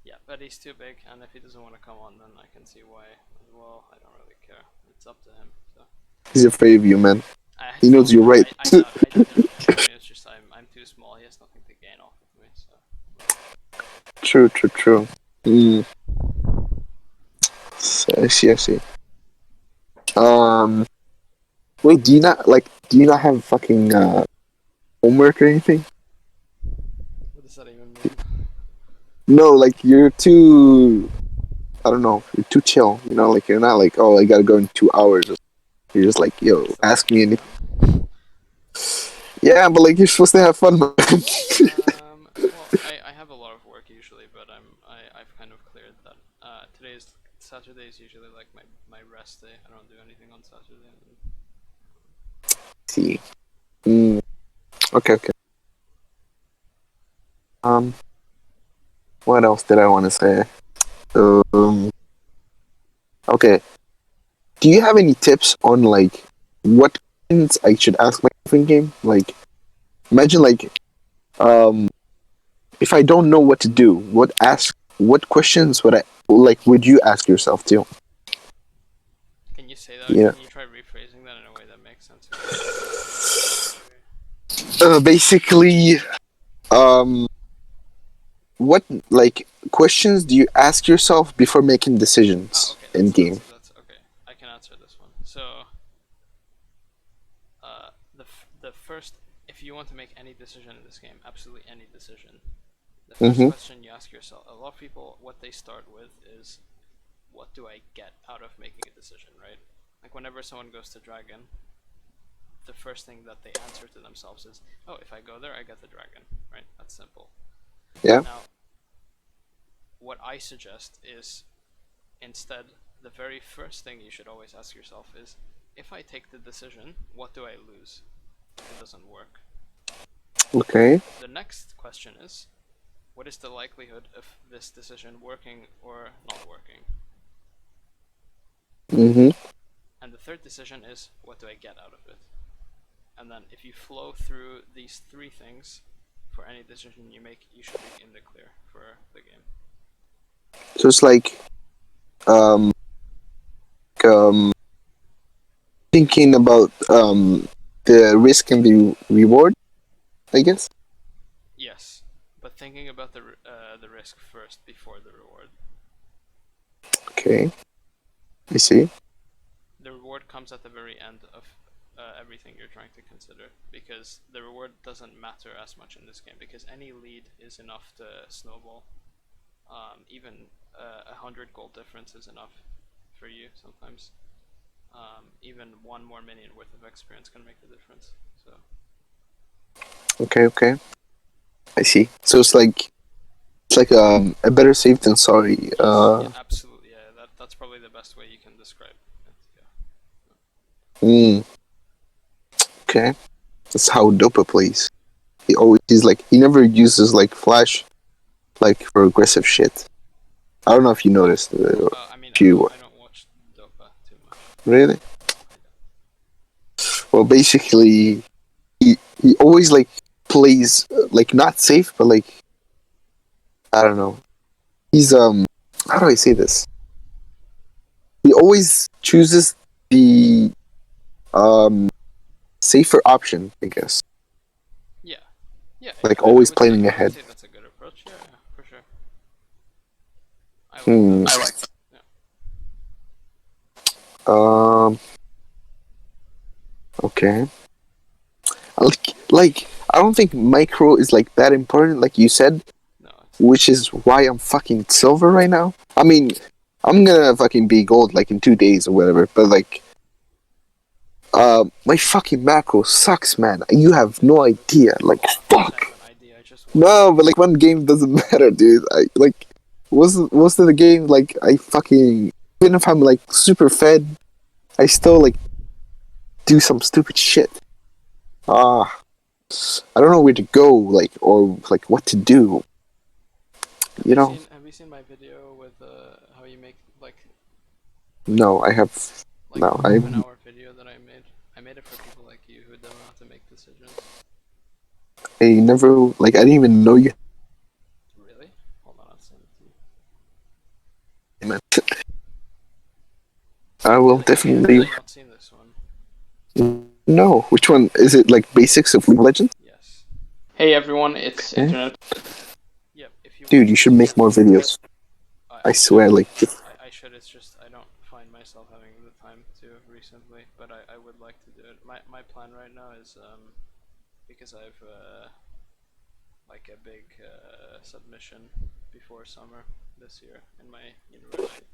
yeah, but he's too big, and if he doesn't want to come on, then I can see why as well. I don't really care. It's up to him. So He's afraid of you, man. I He knows don't. you're right. I doubt he's afraid of me. It's just I'm too small. He has nothing to gain off of me. So True, true, true. Mm. So, I see, I see. Um, wait, do you not have fucking homework or anything? what does that even mean? No, like you're too. I don't know. You're too chill. You know, like you're not like, oh, I gotta go in 2 hours. You're just like, yo, That's the ask point, me you anything. know. Yeah, but like you're supposed to have fun, man. Well, I have a lot of work usually, but I've kind of cleared that. Today's Saturday is usually like my rest day. I don't do anything on Saturday. See. Mm, okay, okay. Um, what else did I want to say? Um, okay. Do you have any tips on like what questions I should ask myself in game? Like, imagine like um, if I don't know what to do, what questions would I like? Would you ask yourself too? Can you say that? Yeah. Can you try rephrasing that in a way that makes sense? Because it's not very. Basically, um, what like questions do you ask yourself before making Ah, decisions okay. in game? That's okay. I can answer this one. So, the first, if you want to make any decision in this game, absolutely any decision, the first Mm-hmm. question you ask yourself. A lot of people, what they start with is, what do I get out of making a decision, right? Like whenever someone goes to Dragon, the first thing that they answer to themselves is, oh, if I go there, I get the dragon, right? That's simple. Yeah. Now, what I suggest is instead, the very first thing you should always ask yourself is, if I take the decision, what do I lose if it doesn't work? Okay. The next question is, what is the likelihood of this decision working or not working? Mm-hmm. And the third decision is, what do I get out of it? And then if you flow through these three things for any decision you make, you should be in the clear for the game. So it's um, thinking about the risk and the reward, I guess. Yes, but thinking about the risk first before the reward. Okay, I see. The reward comes at the very end of everything you're trying to consider, because the reward doesn't matter as much in this game, because any lead is enough to snowball. Even 100 gold difference is enough for you sometimes. Even one more minion worth of experience can make the difference. So Okay, okay, I see. So it's like a better safe than sorry. yes, yeah, absolutely, yeah. That's probably the best way you can describe it. Mm, okay, that's how Dopa plays. He never uses like flash like for aggressive shit. I don't know if you noticed. I mean, If you I don't watch Dopa too much. really No, I don't. well, basically he always like plays like not safe, but like I don't know. He's how do I say this? He always chooses the um safer option, I guess. Yeah, yeah, yeah. Like always planning I would ahead. say that's a good approach. Yeah, yeah, for sure. I like that. Hmm. Yeah. Um. Okay. Like I don't think micro is like that important, like you said, No, it's not. which is why I'm fucking silver right now. I mean, I'm gonna fucking be gold like in 2 days or whatever. But like, my fucking macro sucks, man. You have no idea. Like, Of course, I have fuck. an idea. I just watched No, it. but like one game doesn't matter, dude. I like most of the game. Like I fucking even if I'm like super fed, I still like do some stupid shit. Ah, I don't know where to go, like or like what to do. You know? Have you seen my video with how you make No, I have like no. the I half an hour video that I made? I made it for people like you who don't know how to make decisions. I never like I didn't even know you. Really? Hold on, I'll send it to you. I will Really? Have definitely you not seen this one? no. Which one is it? Like basics of League of Legends? Yes. Hey everyone, it's Okay. internet. Yep. If you Dude, watch you should this make more one, videos. I I should. swear, like I should. It's just I don't find myself having the time to recently, but I would like to do it. My plan right now is because I've like a big submission before summer this year in my university,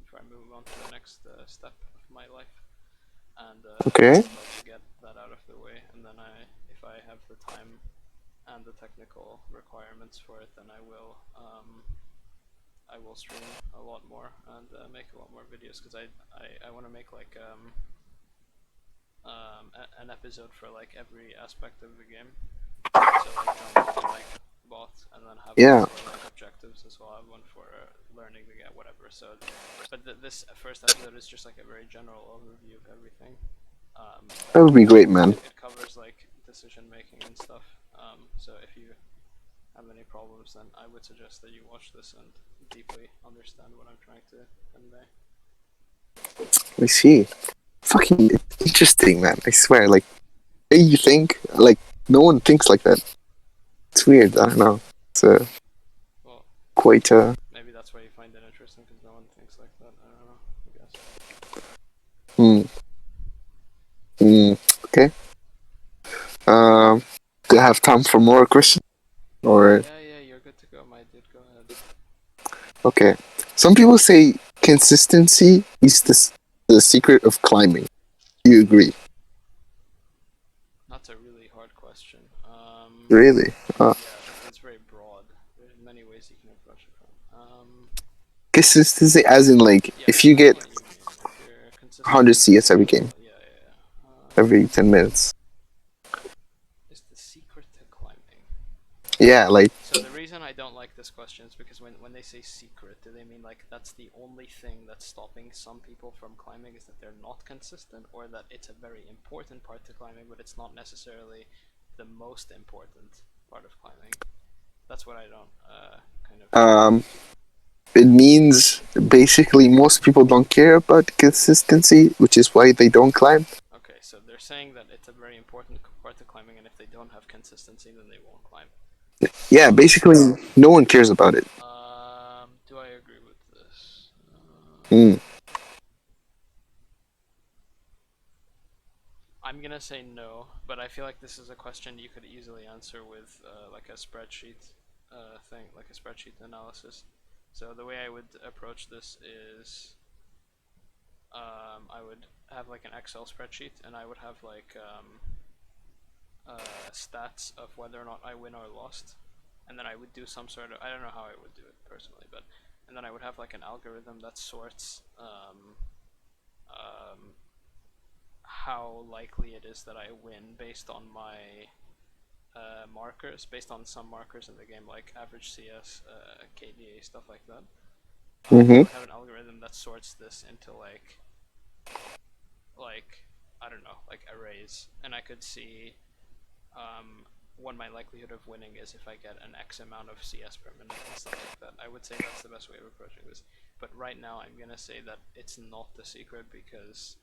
before I move on to the next step of my life, and okay. I'd like to get that out of the way, and then if I have the time and the technical requirements for it, then I will stream a lot more and make a lot more videos, because I want to make like an episode for like every aspect of the game. So like one for like bot, and then have one Yeah, for like objectives as well. Have one for learning the game, whatever. So, but this first episode is just like a very general overview of everything. that would be great, man. It covers like decision making and stuff. So if you have any problems, then I would suggest that you watch this and deeply understand what I'm trying to convey. I see. Fucking interesting, man. I swear. Like, hey, you think like no one thinks like that. It's weird. I don't know. It's Well, quite maybe that's why you find it interesting, because no one thinks like that. I don't know. I guess. hmm. Hmm. Okay. Um. Do you have time for more questions? Or Yeah, yeah, you're good to go, my dude. Go ahead. okay. Some people say consistency is the secret of climbing. Do you agree? That's a really hard question. Really? Yeah, it's very broad. There's many ways you can approach it from. Consistency, as in like, Yeah, if you I know get what you mean. If you're 100 consistently CS playing every game, well, yeah, yeah, yeah. every 10 minutes. Is the secret to climbing? Yeah, like, So the reason I don't like this question is because when they say secret, do they mean like that's the only thing that's stopping some people from climbing, is that they're not consistent, or that it's a very important part to climbing, but it's not necessarily the most important part of climbing? That's what I don't kind of um, get. It means basically most people don't care about consistency, which is why they don't climb. Okay, so they're saying that it's a very important part of climbing, and if they don't have consistency, then they won't climb. Yeah, basically no one cares about it. Do I agree with this? Mm. I'm gonna say no, but I feel like this is a question you could easily answer with like a spreadsheet thing, like a spreadsheet analysis. So the way I would approach this is I would have like an Excel spreadsheet, and I would have like stats of whether or not I win or lost, and then I would do some sort of, I don't know how I would do it personally, but and then I would have like an algorithm that sorts um, how likely it is that I win based on my markers, based on some markers in the game, like average CS, KDA, stuff like that. I Mm-hmm. would have an algorithm that sorts this into like I don't know, like arrays, and I could see what my likelihood of winning is if I get an X amount of CS per minute and stuff like that. I would say that's the best way of approaching this. But right now, I'm gonna say that it's not the secret because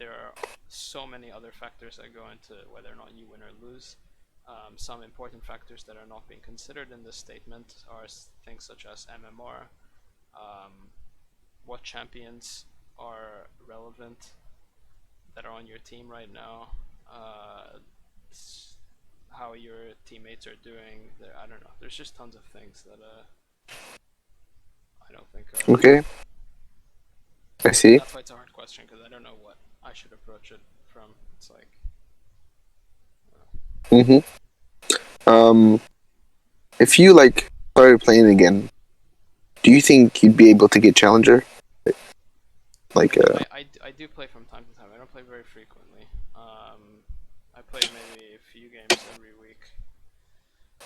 there are so many other factors that go into whether or not you win or lose. Some important factors that are not being considered in this statement are things such as MMR, um, what champions are relevant that are on your team right now, how your teammates are doing. I don't know. There's just tons of things that I don't think are. Okay, I see. That's why it's a hard question because I don't know what I should approach it from. It's like Mm-hmm. Um, if you like started playing again, do you think you'd be able to get challenger? Like, I do play from time to time. I don't play very frequently. I play maybe a few games every week.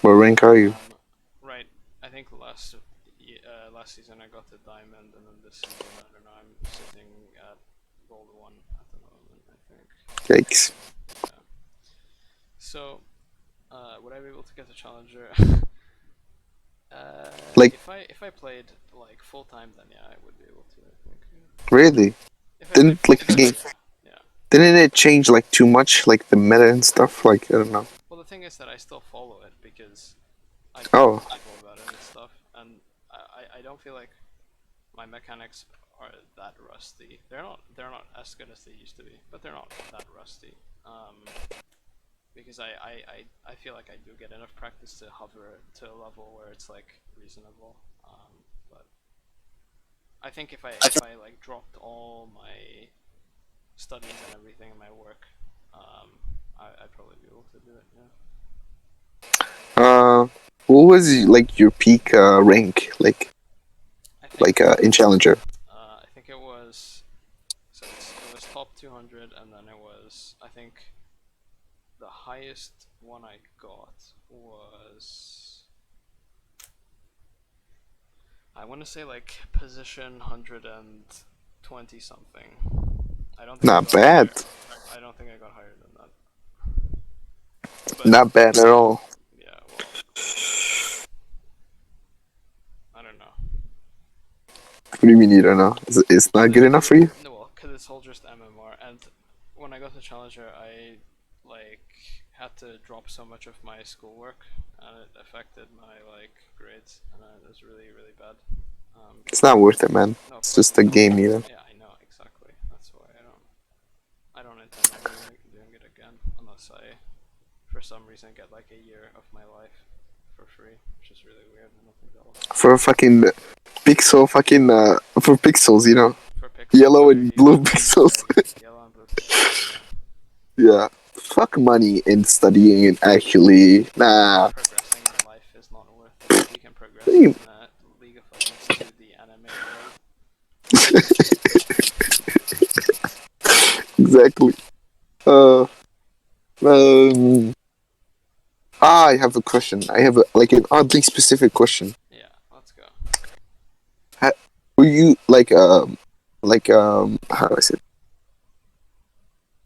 what rank are you? Right. I think last season I got to diamond, and then this season I don't know. I'm sitting at gold 1 at the moment. I think. Yikes. Yeah. So, would I be able to get a challenger? Like, If I played like full time, then yeah, I would be able to. I think. Yeah. really? If I played Didn't full like the time, game? yeah. Yeah. Didn't it change like too much, like the meta and stuff? Like, I don't know. Well, the thing is that I still follow it because I talk Oh, to people about it and stuff, and I don't feel like my mechanics are that rusty. They're not as good as they used to be, but they're not that rusty. Because I feel like I do get enough practice to hover to a level where it's like reasonable. But I think if I like dropped all my studies and everything in my work, I'd probably be able to do it. Yeah. uh, what was like your peak rank? I think In challenger? I think it was so it was top 200, and then it was I think the highest one I got was I want to say like position 120 something. I don't think I Not got bad. higher. I don't think I got higher than that. But Not bad at all. yeah, well, I don't know. What do you mean you don't know? It's not good enough Cause for you? no, well, cause it's all just MMR, and when I got to Challenger, I like had to drop so much of my schoolwork, and it affected my like grades, and it was really really bad. It's not worth it, man. No, of It's course just it's a not. game, you know. Yeah, I know exactly. That's why I don't intend on doing it again unless I, for some reason, get like a year of my life for free, which is really weird. I don't think that'll happen. For fucking for pixels, you know. For pixels, Yellow for and blue yellow and pixels. yellow and blue pixels, yeah. Yeah. Fuck money in studying and actually. Nah. Progressing in life is not worth it. If you can progress in League of Legends to the anime world, Exactly. Uh, um, I have a question. I have like an oddly specific question. yeah, let's go. Were you how do I say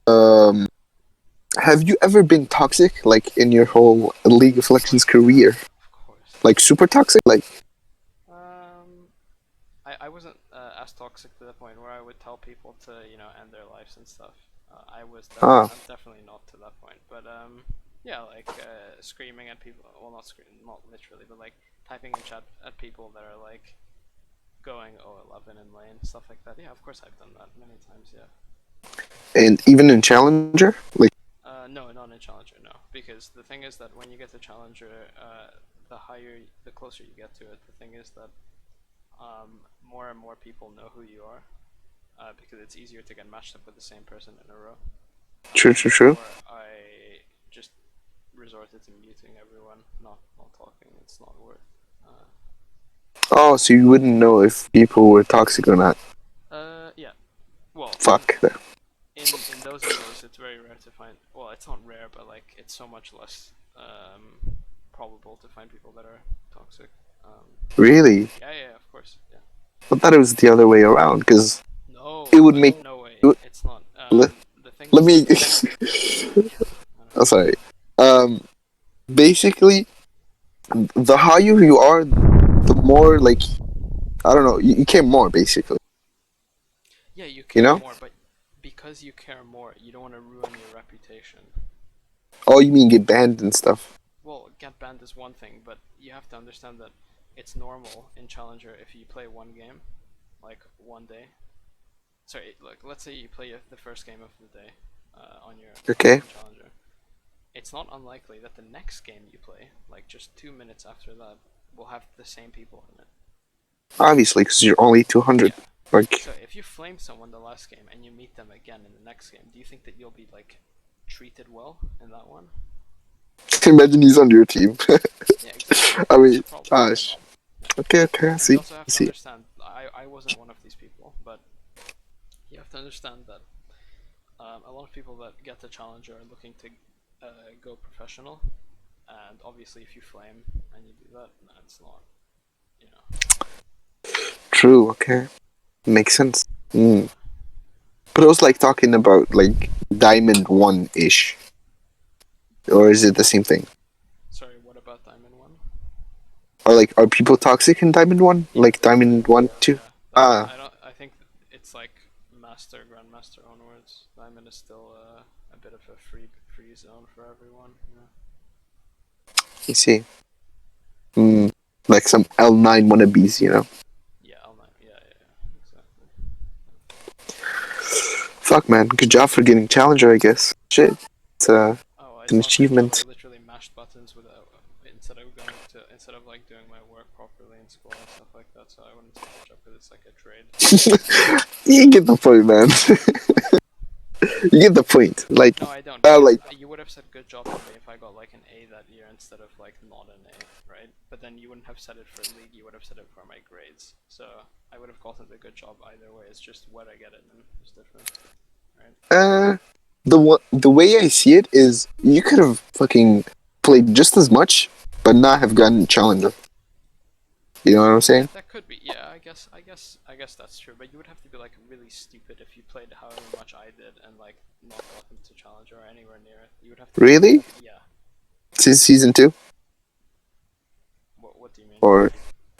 it? Have you ever been toxic like in your whole League of Fuck Legends yeah, career? of course. Like super toxic? Like Um, as toxic to the point where I would tell people to end their lives and stuff. Ah, I'm definitely not to that point, but yeah, like screaming at people. Well, not literally, but like typing in chat at people that are like going 011 in lane, stuff like that. Yeah, of course I've done that many times. Yeah. and even in Challenger, like, No, not in Challenger, no. Because the thing is that when you get to Challenger, the closer you get to it, the thing is that more and more people know who you are, because it's easier to get matched up with the same person in a row. true, And true, true. therefore, I just resorted to muting everyone, not talking. It's not worth. Oh, so you wouldn't know if people were toxic or not. Yeah. Well, Fuck. in those emos, it's very rare to find. Well, it's not rare, but like it's so much less probable to find people that are toxic. Really? Yeah, of course, yeah. I thought it was the other way around, because No, it would make. no way, It would, it's not. let, The thing let is me. that I don't Oh, sorry. Um, Basically, the higher you are, the more, like, I don't know, you care more, basically. yeah, you You care know? more, but because you care more, you don't want to ruin your reputation. Oh, you mean get banned and stuff. Well, get banned is one thing, but you have to understand that it's normal in Challenger if you play one game, like one day. Sorry, like let's say you play the first game of the day on your Okay? in Challenger. It's not unlikely that the next game you play, like just 2 minutes after that, will have the same people in it. Obviously, because you're only 200. Yeah. Like, So if you flame someone the last game and you meet them again in the next game, do you think that you'll be like treated well in that one? imagine he's on your team. Yeah, exactly. I That's mean, a problem. gosh. Okay, okay, I And you see. also have I to see. understand, I wasn't one of these people, but you have to understand that a lot of people that get the challenger are looking to go professional, and obviously if you flame and you do that, that's not, you know. True, okay. Makes sense. Mm. Yeah. But I was like talking about like Diamond 1 ish. Or is it the same thing? Sorry, what about Diamond One? Or like, are people toxic in Diamond 1? Yeah, Like Diamond 1, 2? yeah. Ah, I don't. I think it's like Master, Grandmaster onwards. Diamond is still a bit of a free zone for everyone. I see. Mm. Like some L9 wannabes, you know? Yeah, L9. Yeah, exactly. Fuck, man. Good job for getting Challenger, I guess. Shit. It's, Oh, it's an it's not good job. I achievement. literally mashed buttons without instead of like doing my work properly in school and stuff like that. So I wouldn't say good job because it's like a trade. You get the point, man. You get the point. No, I don't, because Like, you would have said good job to me if I got like an A that year instead of like not an A, right? But then you wouldn't have said it for league. You would have said it for my grades. So I would have gotten the good job either way. It's just what I get it in is different, right? uh, the way I see it is you could have fucking played just as much, but not have gotten Challenger. You know what I'm saying? That could be. Yeah, I guess that's true. But you would have to be like really stupid if you played however much I did and like not gotten to Challenger or anywhere near it. You would have to. Really? Yeah. Since season 2? What do you mean? Or,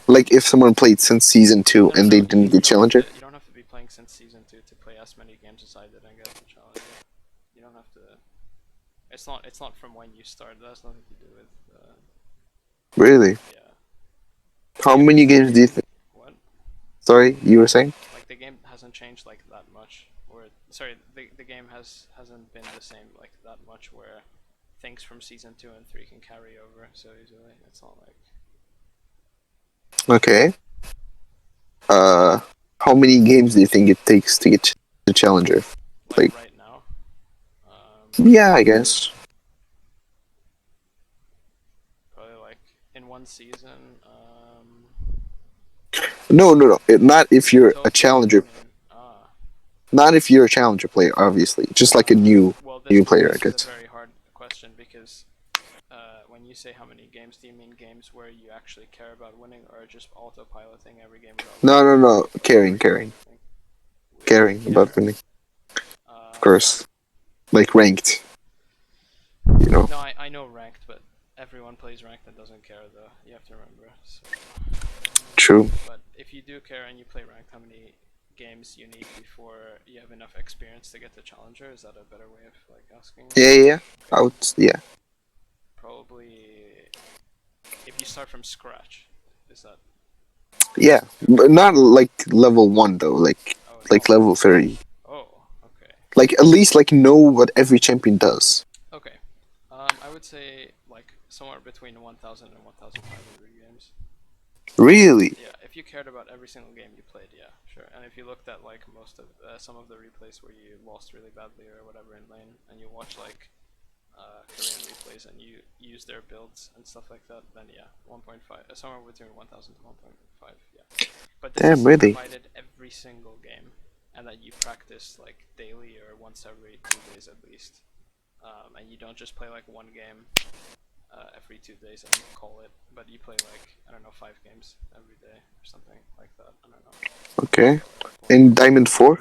like, if someone played since season 2 No, no, and no. they didn't get Challenger? You don't have to be playing since season two to play as many games as I did and get the challenger. You don't have to. It's not from when you start. That has nothing to do with. Really? Yeah. How many games do you think? What? Sorry, you were saying? Like the game hasn't changed like that much, or sorry, the game hasn't been the same like that much where things from season two and three can carry over so easily. It's not like. Okay. Uh, how many games do you think it takes to get to Challenger? Like Like, right now. yeah, I guess. Probably like in one season. No, no, no. Not if In you're a total, what do you Challenger. mean? Not if you're a Challenger player, obviously. Just like a Well, new player, I this is a guess. very hard question because when you say how many games, do you mean games where you actually care about winning, or just autopiloting every game without No, no, looking no. at Caring, scorecards or caring, anything? caring about Care. winning. Of Um, course. Like ranked, you know. no, I know ranked, but everyone plays ranked and doesn't care though. You have to remember. So, True. but if you do care and you play ranked, how many games you need before you have enough experience to get to Challenger? Is that a better way of like asking? Yeah. Okay. Yeah. Probably if you start from scratch, is that Yeah. But not like level 1 though, oh like no. level 30. Oh, okay. Like at least like know what every champion does. Okay. I would say like somewhere between 1,000 and 1,500 games. Really? Yeah, if you cared about every single game you played, yeah, sure. And if you looked at like most of some of the replays where you lost really badly or whatever in lane, and you watch like Korean replays and you use their builds and stuff like that, then yeah, 1.5, somewhere between 1,000 to 1.5, yeah. But this Damn, is really? provided every single game, and that you practice like daily or once every 2 days at least, and you don't just play like one game every 2 days and call it, but you play like I don't know 5 games every day or something like that. I don't know. Okay. Like In Diamond 4?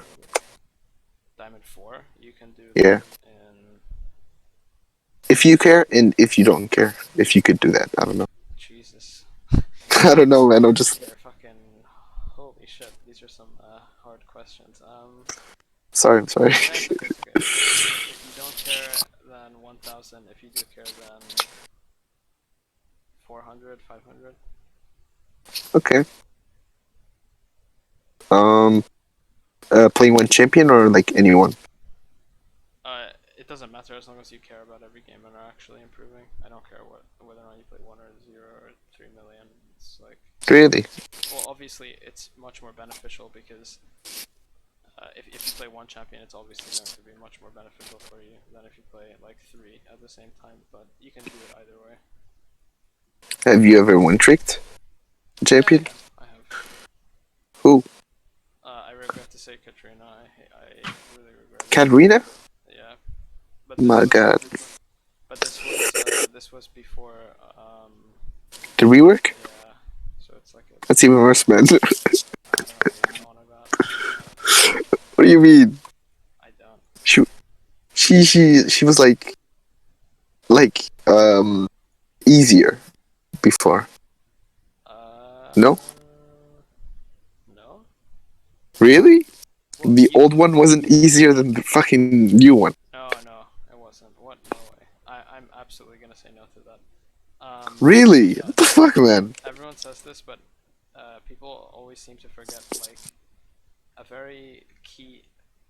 Diamond 4, you can do Yeah. that in If you care and if you don't care, if you could do that, I don't know. Jesus. I don't know, man. I'm just You're fucking holy shit. These are some hard questions. sorry. I'm sorry. No, it's okay. It's okay. If you don't care, then 1,000. If you do care, then 400, 500. Okay. Um, playing one champion or like anyone? It doesn't matter as long as you care about every game and are actually improving. I don't care whether or not you play 1 or 0 or 3 million. It's like, Really? well, obviously it's much more beneficial because if you play one champion, it's obviously going to be much more beneficial for you than if you play like 3 at the same time. But you can do it either way. Have you ever one tricked champion? Yeah, I have. Who? I regret to say Katrina. I really regret it. Katarina? Yeah, but My God. this was before The rework? yeah. So it's like That's even worse, man. I don't know what you're on about. What do you mean? I don't. She she was like easier before. Uh, No? no. Really? Well, The old one wasn't easier than the fucking new one. no, it wasn't. What? No way. I'm absolutely gonna say no to that. Really? Yeah. What the fuck, man? Everyone says this, but people always seem to forget like a very key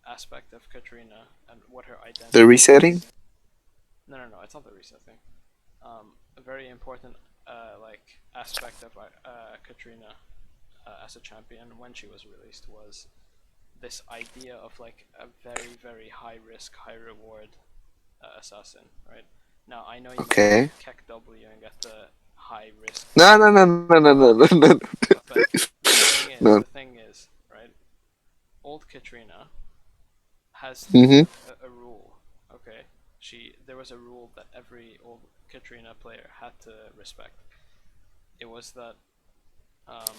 aspect of Katrina and what her The identity resetting? is. No, it's not the reset thing. A very important like aspect of Katrina as a champion when she was released was this idea of like a very high risk, high reward assassin, right? Now I know you might Okay. keck W and get the high risk, No. but No. the thing is, right? Old Katrina has Mm-hmm. a rule. Okay, there was a rule that every old Katrina player had to respect. It was that um,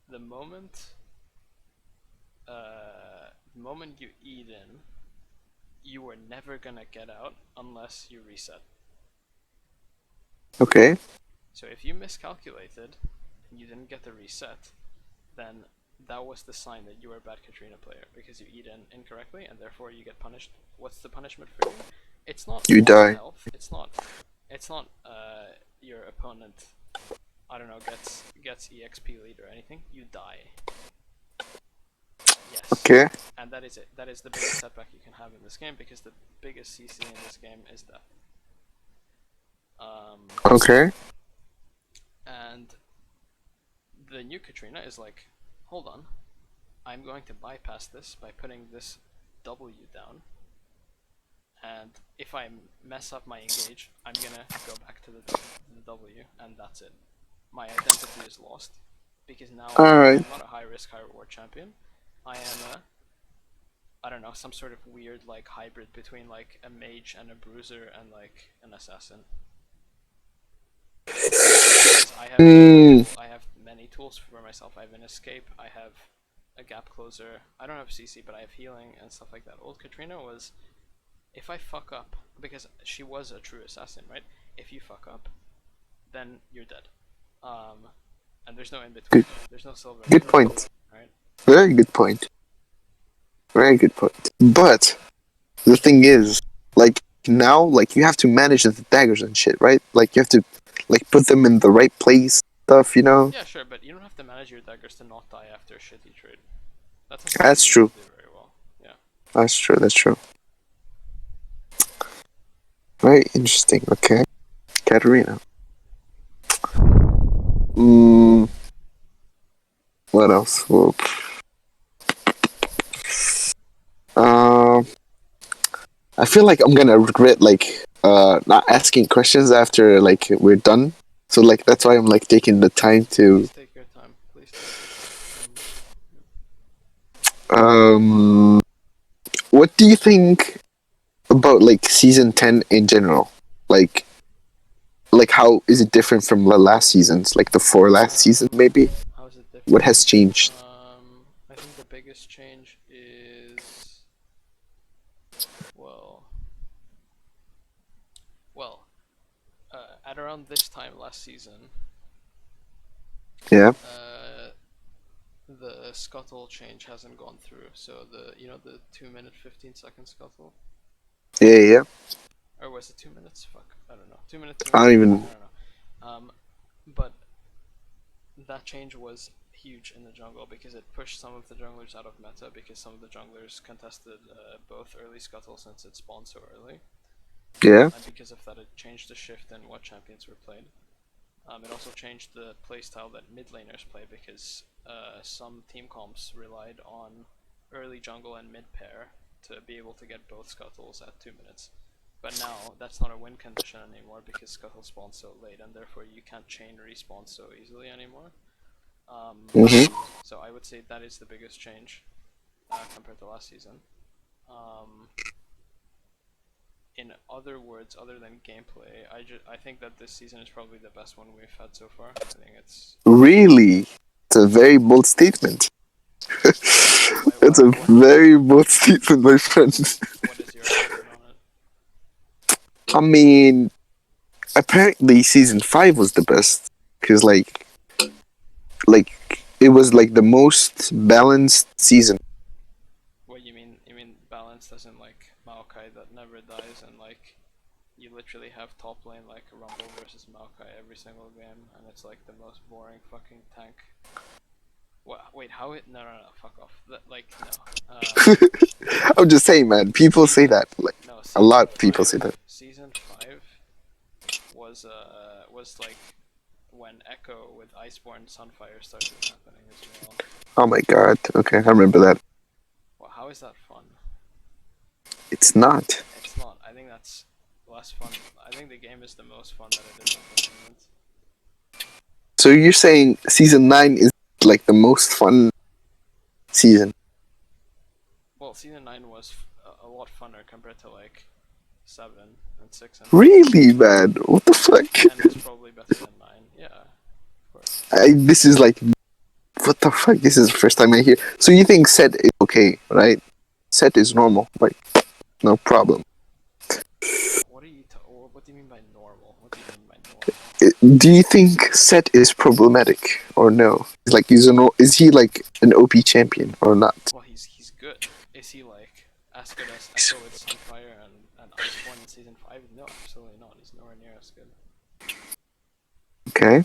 the moment the moment you eat in, you were never gonna get out unless you reset. Okay. So if you miscalculated and you didn't get the reset, then that was the sign that you were a bad Katrina player because you eat in incorrectly and therefore you get punished. What's the punishment for you? It's not You loss of die. health. It's not your opponent. I don't know gets exp lead or anything. You die. Yes. Okay. And that is it. That is the biggest setback you can have in this game because the biggest CC in this game is death. Okay. And the new Katrina is like, hold on, I'm going to bypass this by putting this W down. And if I mess up my engage, I'm gonna go back to the W, and that's it. My identity is lost because now Alright. I'm not a high risk, high reward champion. I am a I don't know, some sort of weird like hybrid between like a mage and a bruiser and like an assassin. Because I have many tools for myself. I have an escape, I have a gap closer. I don't have CC, but I have healing and stuff like that. Old Katrina was, if I fuck up, because she was a true assassin, right? If you fuck up, then you're dead. And there's no in between. Good. There's no silver. Good point. Right? Very good point. Very good point. But the thing is, like now, like you have to manage the daggers and shit, right? Like you have to like put them in the right place, stuff. You know. Yeah, sure, but you don't have to manage your daggers to not die after a shitty trade. That's not something That's you need true. to do very well. Yeah. That's true. That's true. Very interesting. Okay, Katarina. Mm, what else? Well, uh, I feel like I'm gonna regret like not asking questions after like we're done. So like that's why I'm like taking the time to Please take your time. Please take your time. um. What do you think about like season 10 in general? Like how is it different from the last seasons? Like the four last seasons, maybe. How is it What different? has changed? I think the biggest change is well, well, at around this time last season, Yeah, uh, the scuttle change hasn't gone through. So the 2 minute 15 second scuttle, yeah, yeah. or was it 2 minutes? Fuck, I don't know. 2 minute, two I minute don't 15. even. I don't know. But that change was huge in the jungle because it pushed some of the junglers out of meta because some of the junglers contested both early scuttle since it spawned so early, Yeah, and because of that, it changed the shift in what champions were played. It also changed the playstyle that mid laners play because some team comps relied on early jungle and mid pair to be able to get both scuttles at 2 minutes. But now that's not a win condition anymore because scuttle spawns so late, and therefore you can't chain respawn so easily anymore. mm-hmm. So I would say that is the biggest change compared to last season. Um, in other words, other than gameplay, I think that this season is probably the best one we've had so far. I think it's Really, it's a very bold statement. why That's a very bold statement, my friend. what is your opinion on it? I mean, apparently season 5 was the best because like it was like the most balanced season. What you mean? You mean balanced as in like Maokai that never dies and like you literally have top lane like Rumble versus Maokai every single game, and it's like the most boring fucking tank. What? Wait, how it? No, fuck off. Like no. I'm just saying, man. People say Season that. Like no a season lot of people say five. that. Season 5 was like when Echo with Iceborne Sunfire started happening as well. Oh my god. Okay, I remember that. Well, how is that fun? It's not. It's not. I think that's less fun. I think the game is the most fun that it is at the moment. So you're saying season 9 is like the most fun season? Well, season 9 was a lot funner compared to like 7 and 6 and 5. Really, man? What the fuck? 10 was probably better than 9. Yeah, of course. This is like, what the fuck? This is the first time I hear. So you think set is okay, right? Set is normal, like no problem. What do you mean by normal? What do you mean by normal? Do you think set is problematic or no? Like, is he like an OP champion or not? Well, he's good. Is he like as good as Echo with Sunfire and Iceborne in season 5? No, absolutely not. He's nowhere near as good. Okay.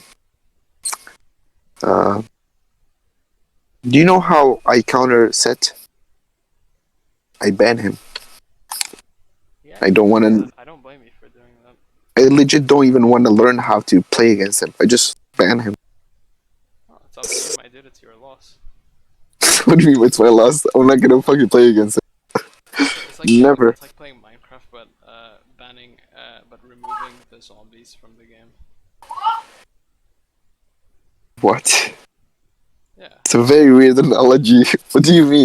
Uh, do you know how I counter set? I ban him. Yeah, I don't want to. I don't blame you for doing that. I legit don't even want to learn how to play against him. I just ban him. Oh, it's up to you, my dude. It's your loss. What do you mean? It's my loss. I'm not gonna fucking play against him. Never. It's like playing Minecraft, but but removing the zombies from the game. What? Yeah. It's a very weird analogy. What do you mean?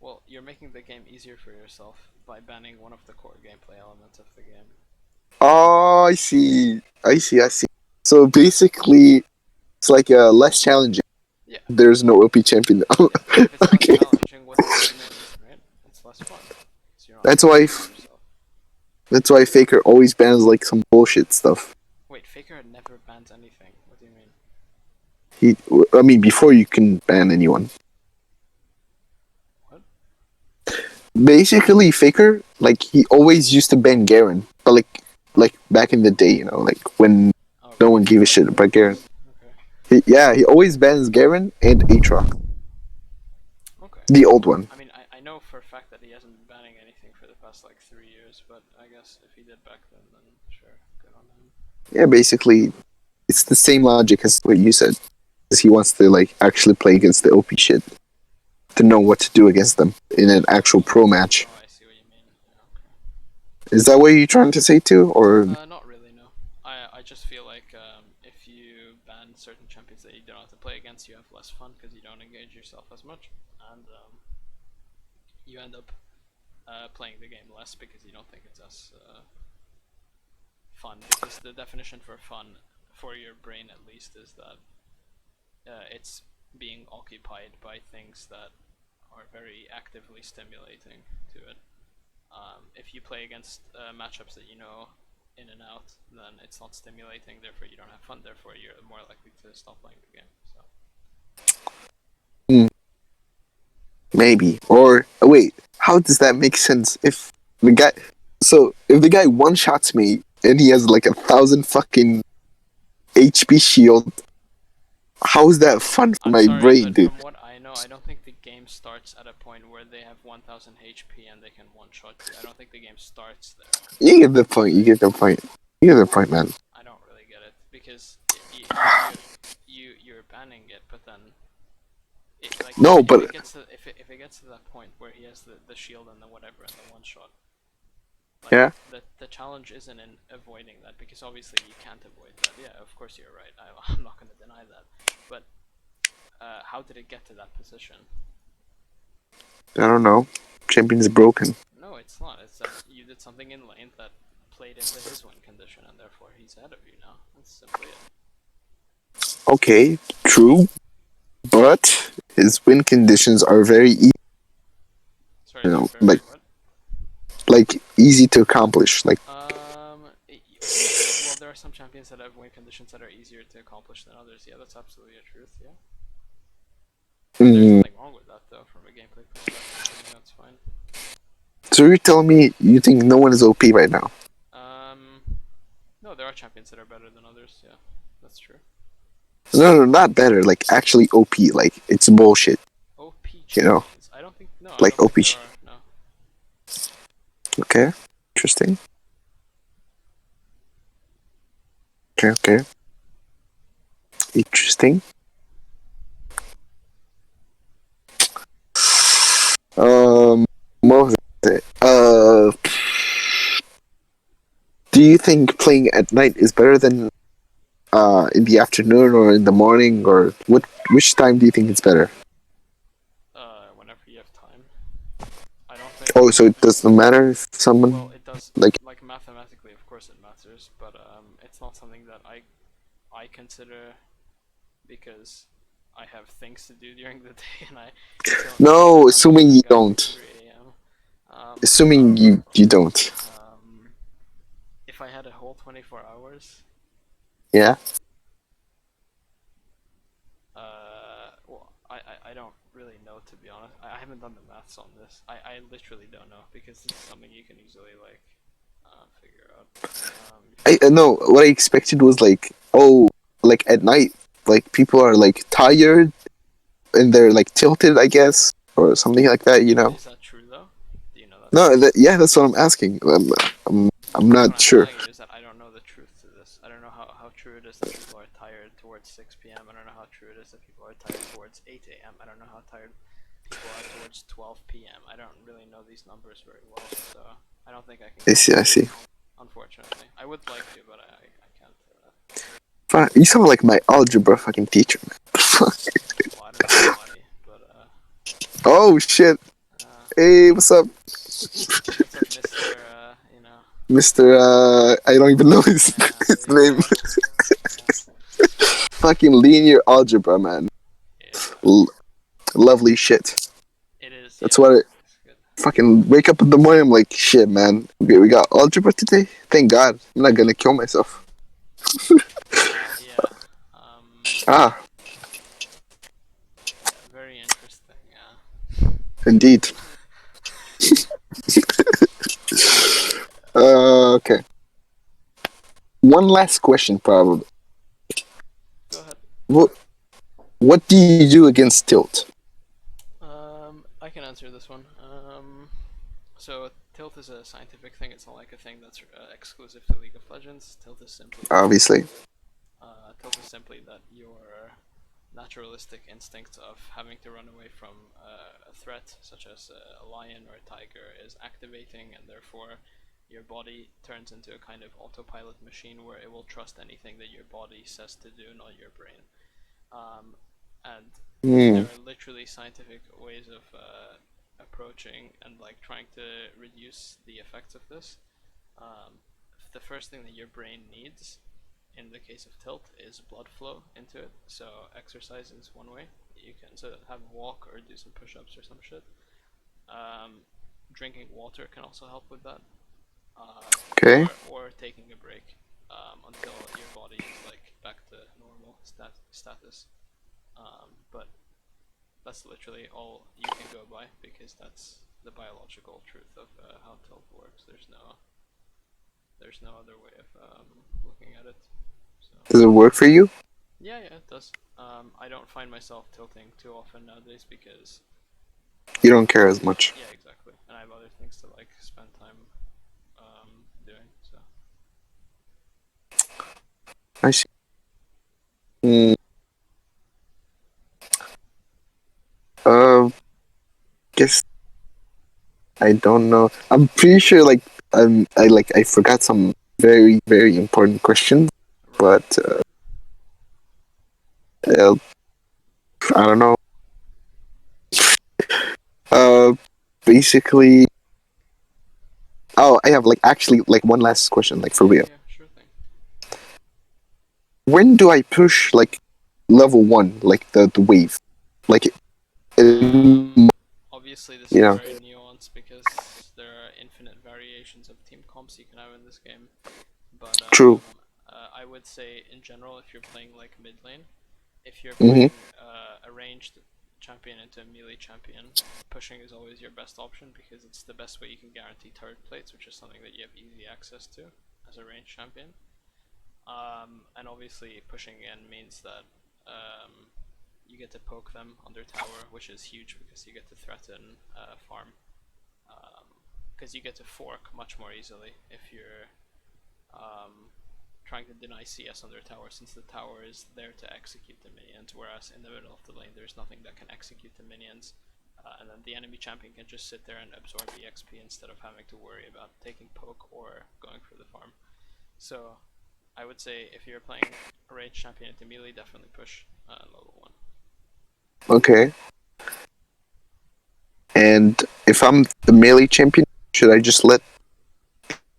Well, you're making the game easier for yourself by banning one of the core gameplay elements of the game. Oh, I see. I see. I see. So basically, it's like less challenging. Yeah. There's no OP champion now. If it's Okay. less challenging, what does that mean, right? It's less fun. So you're not That's playing why. for yourself. That's why Faker always bans like some bullshit stuff. Wait, Faker never bans anything. What do you mean? I mean, before you can ban anyone. basically Faker, like he always used to ban Garen, but like back in the day, like when Oh, no one gave a before shit the about Garen. nerfs. Okay. He always bans Garen and Aatrox, Okay. the old one. I mean, I know for a fact that he hasn't been banning anything for the past like 3 years, but I guess if he did back then sure, good on him. Yeah, basically it's the same logic as what you said. Because he wants to like actually play against the OP shit to know what to do against them in an actual pro match. Oh, I see what you mean. Yeah, okay. Is that what you're trying to say too, or Not really, no. I just feel like if you ban certain champions that you don't have to play against, you have less fun because you don't engage yourself as much, and you end up playing the game less because you don't think it's as fun. Because the definition for fun, for your brain at least, is that it's being occupied by things that are very actively stimulating to it. If you play against matchups that you know in and out, then it's not stimulating. Therefore, you don't have fun. Therefore, you're more likely to stop playing the game. So. maybe? Or wait, how does that make sense? The guy, if the guy one shots me and he has like 1,000 fucking HP shield, how is that fun for I'm my sorry, brain, but dude? from what I know, I don't think the game starts at a point where they have 1000 HP and they can one-shot you. I don't think the game starts there. You get the point. You get the point. You get the point, man. I don't really get it because you're banning it, but then like No, if but it gets to if it gets to that point where he has the shield and the whatever and the one-shot, like yeah. the challenge isn't in avoiding that because obviously you can't avoid that. Yeah, of course you're right. I'm not going to deny that, but how did it get to that position? I don't know. Champion's broken. No, it's not. It's that you did something in lane that played into his win condition, and therefore he's ahead of you now. That's simply it. Okay, true, but his win conditions are very easy. Sorry, they're Like very what? easy to accomplish. Like Well, there are some champions that have win conditions that are easier to accomplish than others. Yeah, that's absolutely a truth. Yeah. There's mm, nothing wrong with that though, from a gameplay perspective. That's fine. so you're telling me you think no one is OP right now? Um, no, there are champions that are better than others. Yeah, that's true. No, not better. Like actually OP. Like it's bullshit. OP You know, champions. I don't think. No, I like don't think OP. there are. No. Okay, interesting. Okay, interesting. What was it? Do you think playing at night is better than in the afternoon or in the morning, or which time do you think it's better? Whenever you have time. I don't think. Oh, so it doesn't matter if Well, someone it does. like Like mathematically, of course, it matters, but it's not something that I consider because I have things to do during the day, and I no, don't just assuming you wake up at don't. 3 a.m. Assuming you don't. If I had a whole 24 hours, Yeah. well, I don't really know, to be honest. I haven't done the maths on this. I literally don't know because this is something you can easily like figure out. I no. What I expected was like, oh, like at night, like people are like tired and they're like tilted, I guess, or something like that. Is that true though? Do you know that? No, yeah, that's what I'm asking. I'm What not I'm sure. telling you is that I don't know the truth to this. I don't know how true it is that people are tired towards 6 p.m. I don't know how true it is that people are tired towards 8 a.m. I don't know how tired people are towards 12 p.m. I don't really know these numbers very well, so I don't think I can. I see. Unfortunately, I would like to, but I can't. Fuck, you sound like my algebra fucking teacher, man. Fuck. Well, I don't know why, but Oh shit! uh, Hey, what's up, what's up, Mister? You know, Mister? I don't even know his there you name. go. Yeah, Fucking linear algebra, man. yeah, L- Lovely shit. it is. That's Yeah, what I it's good. fucking wake up in the morning. I'm like, shit, man. We got algebra today. Thank God. I'm not gonna kill myself. Yeah. Ah, Yeah, very interesting. Yeah. indeed. Okay. One last question, probably. Go ahead. What What do you do against tilt? I can answer this one. So tilt is a scientific thing. It's not like a thing that's exclusive to League of Legends. Obviously. Tilt is simply that your naturalistic instinct of having to run away from a threat, such as a lion or a tiger, is activating, and therefore your body turns into a kind of autopilot machine where it will trust anything that your body says to do, not your brain. Um, and Hmm. there are literally scientific ways of approaching and like trying to reduce the effects of this. Um, the first thing that your brain needs in the case of tilt is blood flow into it. So exercise is one way. You can have a walk or do some push-ups or some shit. Um, Drinking water can also help with that, Okay. or taking a break until your body is like back to normal status. But that's literally all you can go by because that's the biological truth of how tilt works. There's no other way of looking at it. So Does it work for you? yeah, yeah, it does. I don't find myself tilting too often nowadays because You don't care as much. yeah, exactly, and I have other things to like spend time doing. So I see. Hmm. Uh, guess I don't know. I'm pretty sure like I forgot some very important questions, right. but uh, I don't know. Uh, Basically, oh, I have like actually like one last question, like for Yeah, real. yeah, sure thing. When do I push like level one, like the wave, like Um, in, Obviously this you is know, very nuanced because there are infinite variations of team comps you can have in this game. But true. I would say in general, if you're playing like mid lane, if you're Mm-hmm. putting a ranged champion into a melee champion, pushing is always your best option because it's the best way you can guarantee turret plates, which is something that you have easy access to as a ranged champion. And obviously, pushing in means that you get to poke them under tower, which is huge because you get to threaten farm. Because you get to fork much more easily if you're um, trying to deny CS on their tower, since the tower is there to execute the minions, whereas in the middle of the lane there's nothing that can execute the minions. And then the enemy champion can just sit there and absorb EXP instead of having to worry about taking poke or going for the farm. So I would say if you're playing a ranged champion into melee, definitely push level 1. Okay. And if I'm the melee champion, should I just let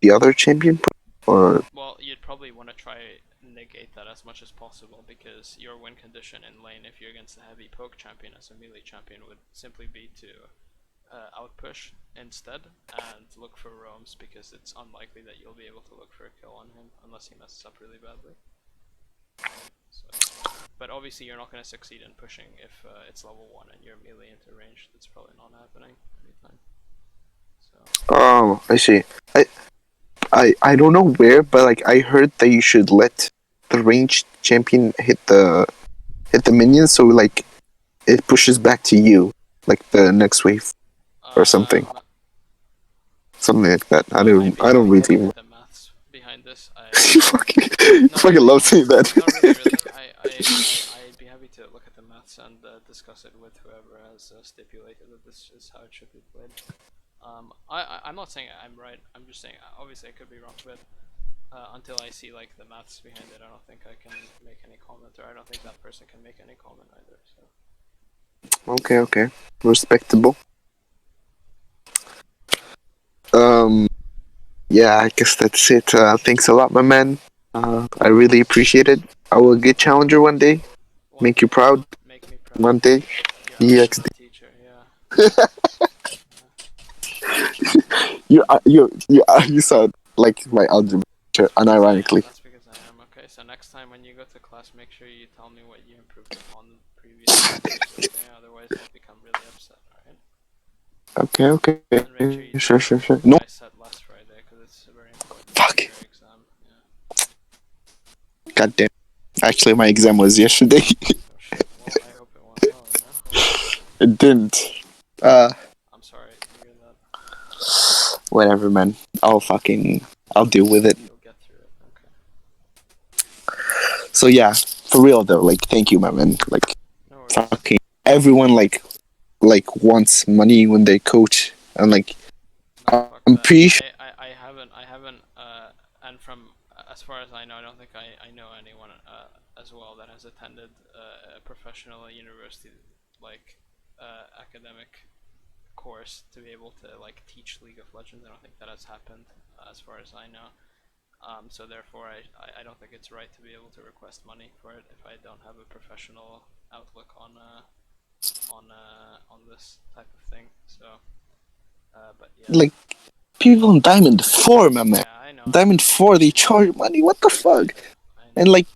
the other champion push, or Well, you'd probably want to try negate that as much as possible because your win condition in lane if you're against a heavy poke champion as a melee champion would simply be to outpush instead and look for roams because it's unlikely that you'll be able to look for a kill on him unless he messes up really badly. So, but obviously you're not going to succeed in pushing if it's level 1 and you're melee into range. That's probably not happening anytime. So oh, I see. I I don't know where, but like I heard that you should let the ranged champion hit the minions, so like it pushes back to you, like the next wave or something, um, something like that. I'd be I don't happy to look really. at the maths behind this. You No, fucking really, love saying honestly, that. no, really, really. I'd be happy to look at the maths and discuss it with whoever has stipulated that this is how it should be played. I'm not saying I'm right. I'm just saying obviously I could be wrong, but until I see like the maths behind it, I don't think I can make any comment, or I don't think that person can make any comment either. So Okay, okay, respectable. Um, yeah, I guess that's it. Thanks a lot, my man. I really appreciate it. I will get challenger one day. one Make you day, proud make me proud. one day. You're EXD. algebra teacher, yeah. Yeah. You sound like my algebra teacher, That's because I am. unironically. That's because I am. Okay, so next time when you go to class, make sure you tell me what you improved upon the previous semesters. Okay, otherwise I'll become really upset. All right. Okay. And make sure you Sure, do sure, sure. what No, I said last Friday because it's very important for fuck. your exam. Yeah. God damn. Actually, my exam was yesterday. Oh shit. Well, I hope it went well. You know. It didn't. Uh, I'm sorry to hear that. whatever, man. I'll deal with it. You'll get through it. Okay. So yeah, for real though, like, thank you, my man. Like, No worries. fucking everyone like wants money when they coach, and like, No, fuck I'm that. pretty sure. I haven't, and from as far as I know, I don't think I know anyone as well that has attended a professional university like academic course to be able to like teach League of Legends. I don't think that has happened as far as I know. So therefore, I don't think it's right to be able to request money for it if I don't have a professional outlook on this type of thing. So, but yeah. Like, people in Diamond 4, my man. Yeah, I know. Diamond 4, they charge money. What the fuck? I And know. like,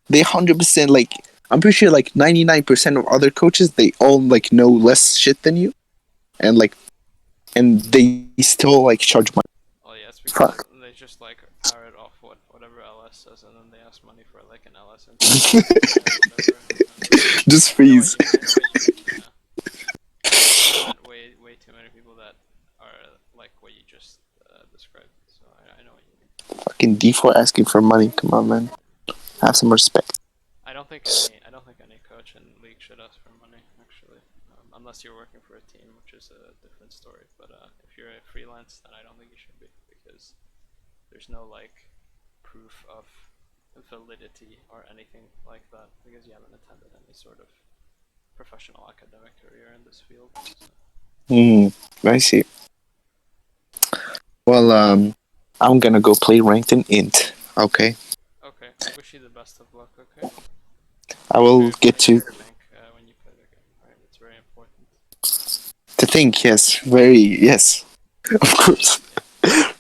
they 100% like. I'm pretty sure like 99% of other coaches, they all like know less shit than you, and like, and they still like charge money. Well, yeah, it's because Fuck. they just like parrot off whatever LS says, and then they ask money for like an LS interview or whatever. Just I know what freeze. you mean. I know what you mean. Yeah. I've met way too many people that are like what you just described. So I know what you mean. Fucking D4 asking for money. Come on, man. Have some respect. I don't think any coach in league should ask for money actually, unless you're working for a team, which is a different story. But if you're a freelance, then I don't think you should be because there's no like proof of validity or anything like that because you haven't attended any sort of professional academic career in this field. So. I see. Well, I'm gonna go play ranked in int. Okay. Okay, wish you the best of luck. Okay, I make sure will get make sure to to think when you play the game. Right, it's very important. think. Yes, very yes. Of course.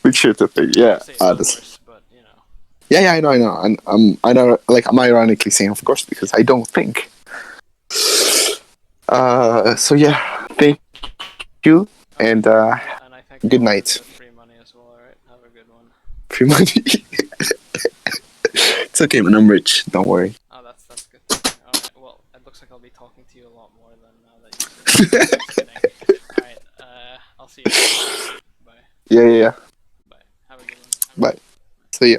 Make sure to think. I Yeah, would say of honest. course, but you know. Yeah, I know. And I know. Like, I'm ironically saying, of course, because I don't think. So yeah, thank you, Okay, and and I thank you good for night. the free money as well. All right, have a good one. Free money. It's okay, man. I'm rich. Don't worry. Oh, that's good to hear. All right, well, it looks like I'll be talking to you a lot more than now that you say that. Just kidding. All right, I'll see you later. Bye. Yeah. Bye. Have a good one. Bye. See ya.